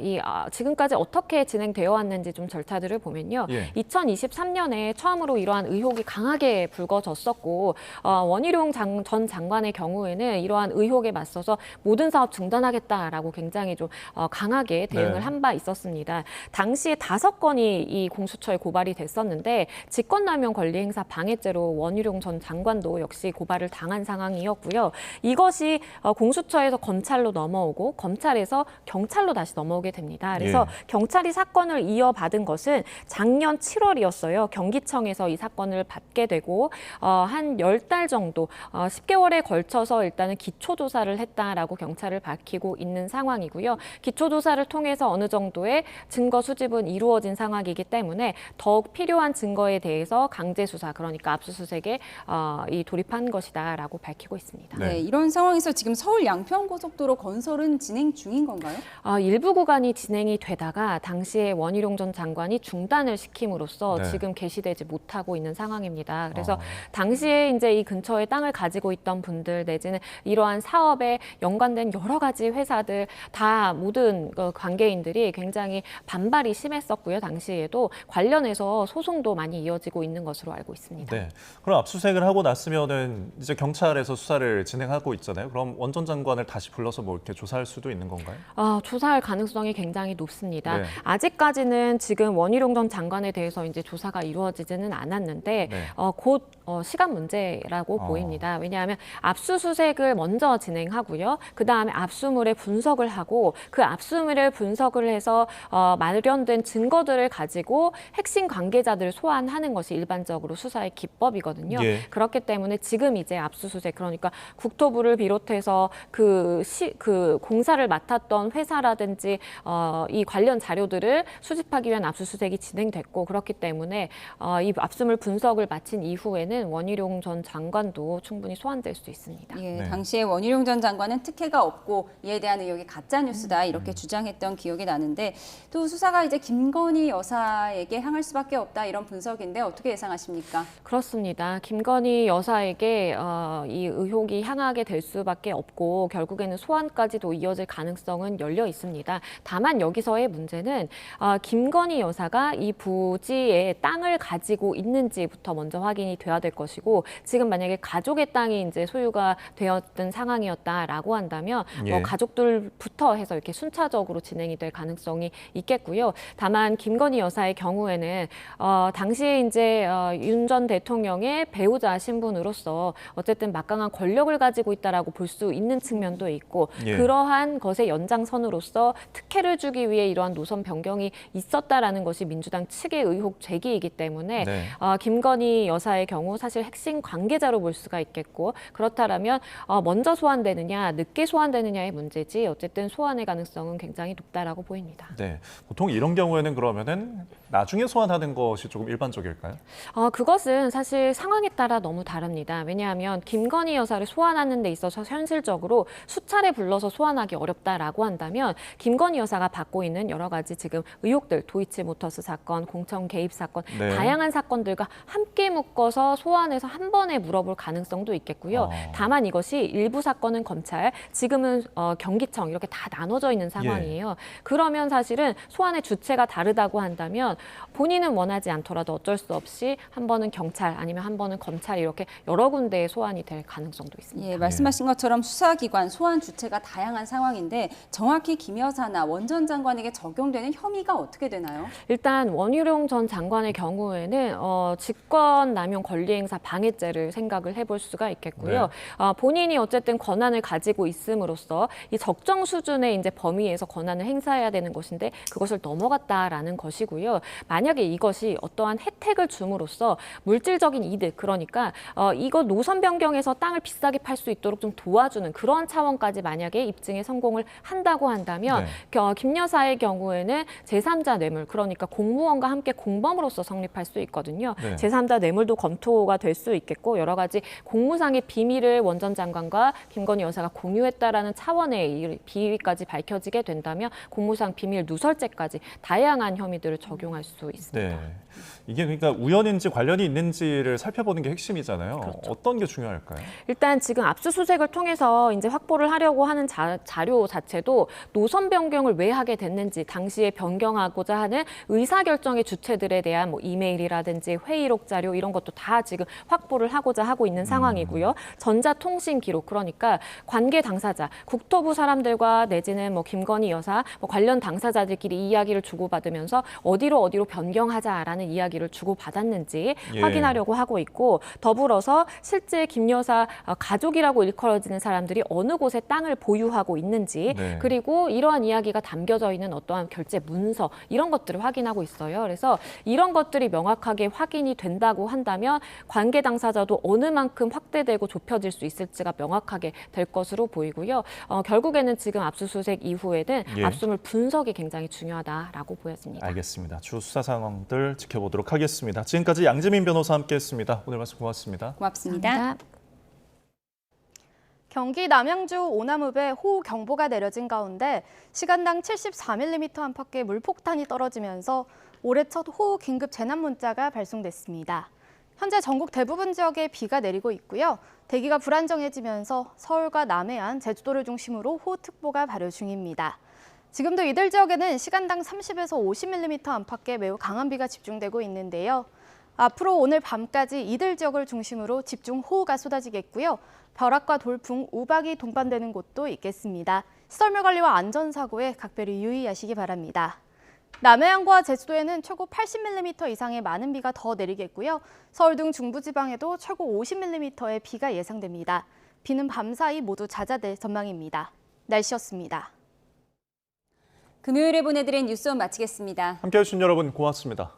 지금까지 어떻게 진행되어 왔는지 좀 절차들을 보면요. 예. 2023년에 처음으로 이러한 의혹이 강하게 불거졌었고 원희룡 전 장관의 경우에는 이러한 의혹에 맞서서 모든 사업 중단하겠다라고 굉장히 좀 강하게 대응을 네. 한 바 있었습니다. 당시에 5건이 이 공수처에 고발이 됐었는데 직권남용 권리행사 방해죄로 원희룡 전 장관도 역시 고발을 당한 상황이었고요. 이것이 공수처에서 검찰로 넘어오고 검찰에서 경찰로 다시 넘어오게 됩니다. 그래서 예. 경찰이 사건을 이어받은 것은 작년 7월이었어요. 경기청에서 이 사건을 받게 되고 한 10달 정도, 10개월에 걸쳐서 일단은 기초조사를 했다라고 경찰을 밝히고 있는 상황이고요. 기초조사를 통해서 어느 정도의 증거 수집은 이루어진 상황이기 때문에 더욱 필요한 증거에 대해서 강제 수사, 그러니까 압수수색에 돌입한 것이다라고 밝히고 있습니다. 네, 이런 상황에서 지금 서울 양평고속도로 건설은 진행 중인 건가요? 일부 구간이 진행이 되다가 당시에 원희룡 전 장관이 중단을 시킴으로써 네. 지금 개시되지 못하고 있는 상황입니다. 그래서 당시에 이제 이 근처에 땅을 가지고 있던 분들 내지는 이러한 사업에 연관된 여러 가지 회사들 다 모든 관계인들이 굉장히 반발이 심했었고요. 당시에도 관련해서 소송도 많이 이어지고 있는 것으로 알고 있습니다. 네, 그럼 압수수색을 하고 났으면은 이제 경찰에서 수사를 진행하고 있잖아요. 그럼 원 전 장관을 다시 불러서 뭐 이렇게 조사할 수도 있는 건가요? 조사할 가능성이 굉장히 높습니다. 네. 아직까지는 지금 원희룡 전 장관에 대해서 이제 조사가 이루어지지는 않았는데 네. 곧 시간 문제라고 보입니다. 왜냐하면 압수수색을 먼저 진행하고요. 그 다음에 압수물의 분석을 하고 그 압수물을 분석을 해서 마련된 증거들을 가지고 핵심 관계자들을 소환하는 것이 일반적으로 수사의 기법이거든요. 예. 그렇기 때문에 지금 이제 압수수색, 그러니까 국토부를 비롯해서 그 공사를 맡았던 회사라든지 이 관련 자료들을 수집하기 위한 압수수색이 진행됐고, 그렇기 때문에 이 압수물 분석을 마친 이후에는 원희룡 전 장관도 충분히 소환될 수 있습니다. 예, 당시에 원희룡 전 장관은 특혜가 없고 이에 대한 의혹이 가짜 뉴스다 이렇게 주장했던 기억이 나는데, 또 수사가 이제 김건희 여사에게 향할 수밖에 없다 이런 분석인데 어떻게 예상하십니까? 그렇습니다. 김건희 여사에게 이 의혹이 향하게 될 수밖에 없고 결국에는 소환까지도 이어질 가능성은 열려 있습니다. 다만 여기서의 문제는 김건희 여사가 이 부지에 땅을 가지고 있는지부터 먼저 확인이 돼야 될 것이고, 지금 만약에 가족의 땅이 이제 소유가 되었던 상황이었다라고 한다면 뭐 가족들부터 해서 이렇게 순차적으로 진행이 될 가능성이 있겠고요. 다만 김건희 여사의 경우에는 당시에 이제 윤 전 대통령의 배우자 신분으로서 어쨌든 막강한 권력을 가지고 있다라고 볼 수 있는 측면도 있고, 그러한 것의 연장선으로서 특혜를 주기 위해 이러한 노선 변경이 있었다라는 것이 민주당 측의 의혹 제기이기 때문에 김건희 여사의 경우 사실 핵심 관계자로 볼 수가 있겠고, 그렇다면 먼저 소환되느냐 늦게 소환되느냐의 문제지 어쨌든 소환의 가능성은 굉장히 높다라고 보입니다. 네, 보통 이런 경우에는 그러면은 나중에 소환하는 것이 조금 일반적일까요? 그것은 사실 상황에 따라 너무 다릅니다. 왜냐하면 김건희 여사를 소환하는 데 있어서 현실적으로 수차례 불러서 소환하기 어렵다라고 한다면 김건희 여사가 받고 있는 여러 가지 지금 의혹들, 도이치모터스 사건, 공천 개입 사건, 다양한 사건들과 함께 묶어서 소환해서 한 번에 물어볼 가능성도 있겠고요. 다만 이것이 일부 사건은 검찰, 지금은 경기청 이렇게 다 나눠져 있는 상황이에요. 그러면 사실은 소환의 주체가 다르다고 한다면 본인은 원하지 않더라도 어쩔 수 없이 한 번은 경찰 아니면 한 번은 검찰 이렇게 여러 군데에 소환이 될 가능성도 있습니다. 예, 말씀하신 것처럼 수사기관, 소환 주체가 다양한 상황인데 정확히 김 여사나 원 전 장관에게 적용되는 혐의가 어떻게 되나요? 일단 원희룡 전 장관의 경우에는 직권남용 권리행사 방해죄를 생각을 해볼 수가 있겠고요. 본인이 어쨌든 권한을 가지고 있음으로써 이 적정 수준의 이제 범위에서 권한을 행사해야 되는 것인데 그것을 넘어갔다라는 것이고요. 만약에 이것이 어떠한 혜택을 줌으로써 물질적인 이득, 그러니까 이거 노선 변경해서 땅을 비싸게 팔 수 있도록 좀 도와주는 그런 차원까지 만약에 입증에 성공을 한다고 한다면 김 여사의 경우에는 제3자 뇌물, 그러니까 공무원과 함께 공범으로서 성립할 수 있거든요. 제3자 뇌물도 검토가 될 수 있겠고, 여러 가지 공무상의 비밀을 원 전 장관과 김건희 여사가 공유했다라는 차원의 비위까지 밝혀지게 된다면 공무상 비밀 누설죄까지 다양한 혐의들을 적용할 수 있습니다. 이게 그러니까 우연인지 관련이 있는지를 살펴보는 게 핵심이잖아요. 어떤 게 중요할까요? 일단 지금 압수수색을 통해서 이제 확보를 하려고 하는 자료 자체도 노선 변경을 왜 하게 됐는지, 당시에 변경하고자 하는 의사결정의 주체들에 대한 뭐 이메일이라든지 회의록 자료 이런 것도 다 지금 확보를 하고자 하고 있는 상황이고요. 전자통신 기록, 그러니까 관계 당사자, 국토부 사람들과 내지는 뭐 김건희 여사 뭐 관련 당사자들끼리 이야기를 주고받으면서 어디로 변경하자라는 이야기를 주고받았는지 확인하려고 하고 있고, 더불어서 실제 김 여사 가족이라고 일컬어지는 사람들이 어느 곳에 땅을 보유하고 있는지, 그리고 이러한 이야기가 담겨져 있는 어떠한 결제 문서 이런 것들을 확인하고 있어요. 그래서 이런 것들이 명확하게 확인이 된다고 한다면 관계 당사자도 어느 만큼 확대되고 좁혀질 수 있을지가 명확하게 될 것으로 보이고요. 결국에는 지금 압수수색 이후에는 압수물 분석이 굉장히 중요하다라고 보여집니다. 알겠습니다. 주 수사 상황들 지켜보도록 하겠습니다. 지금까지 양재민 변호사와 함께했습니다. 오늘 말씀 고맙습니다. 고맙습니다. 감사합니다. 경기 남양주 오남읍에 호우경보가 내려진 가운데 시간당 74mm 안팎의 물폭탄이 떨어지면서 올해 첫 호우 긴급 재난 문자가 발송됐습니다. 현재 전국 대부분 지역에 비가 내리고 있고요. 대기가 불안정해지면서 서울과 남해안, 제주도를 중심으로 호우특보가 발효 중입니다. 지금도 이들 지역에는 시간당 30에서 50mm 안팎의 매우 강한 비가 집중되고 있는데요. 앞으로 오늘 밤까지 이들 지역을 중심으로 집중 호우가 쏟아지겠고요. 벼락과 돌풍, 우박이 동반되는 곳도 있겠습니다. 시설물 관리와 안전사고에 각별히 유의하시기 바랍니다. 남해안과 제주도에는 최고 80mm 이상의 많은 비가 더 내리겠고요. 서울 등 중부지방에도 최고 50mm의 비가 예상됩니다. 비는 밤사이 모두 잦아들 전망입니다. 날씨였습니다. 금요일에 보내드린 뉴스원 마치겠습니다. 함께해 주신 여러분 고맙습니다.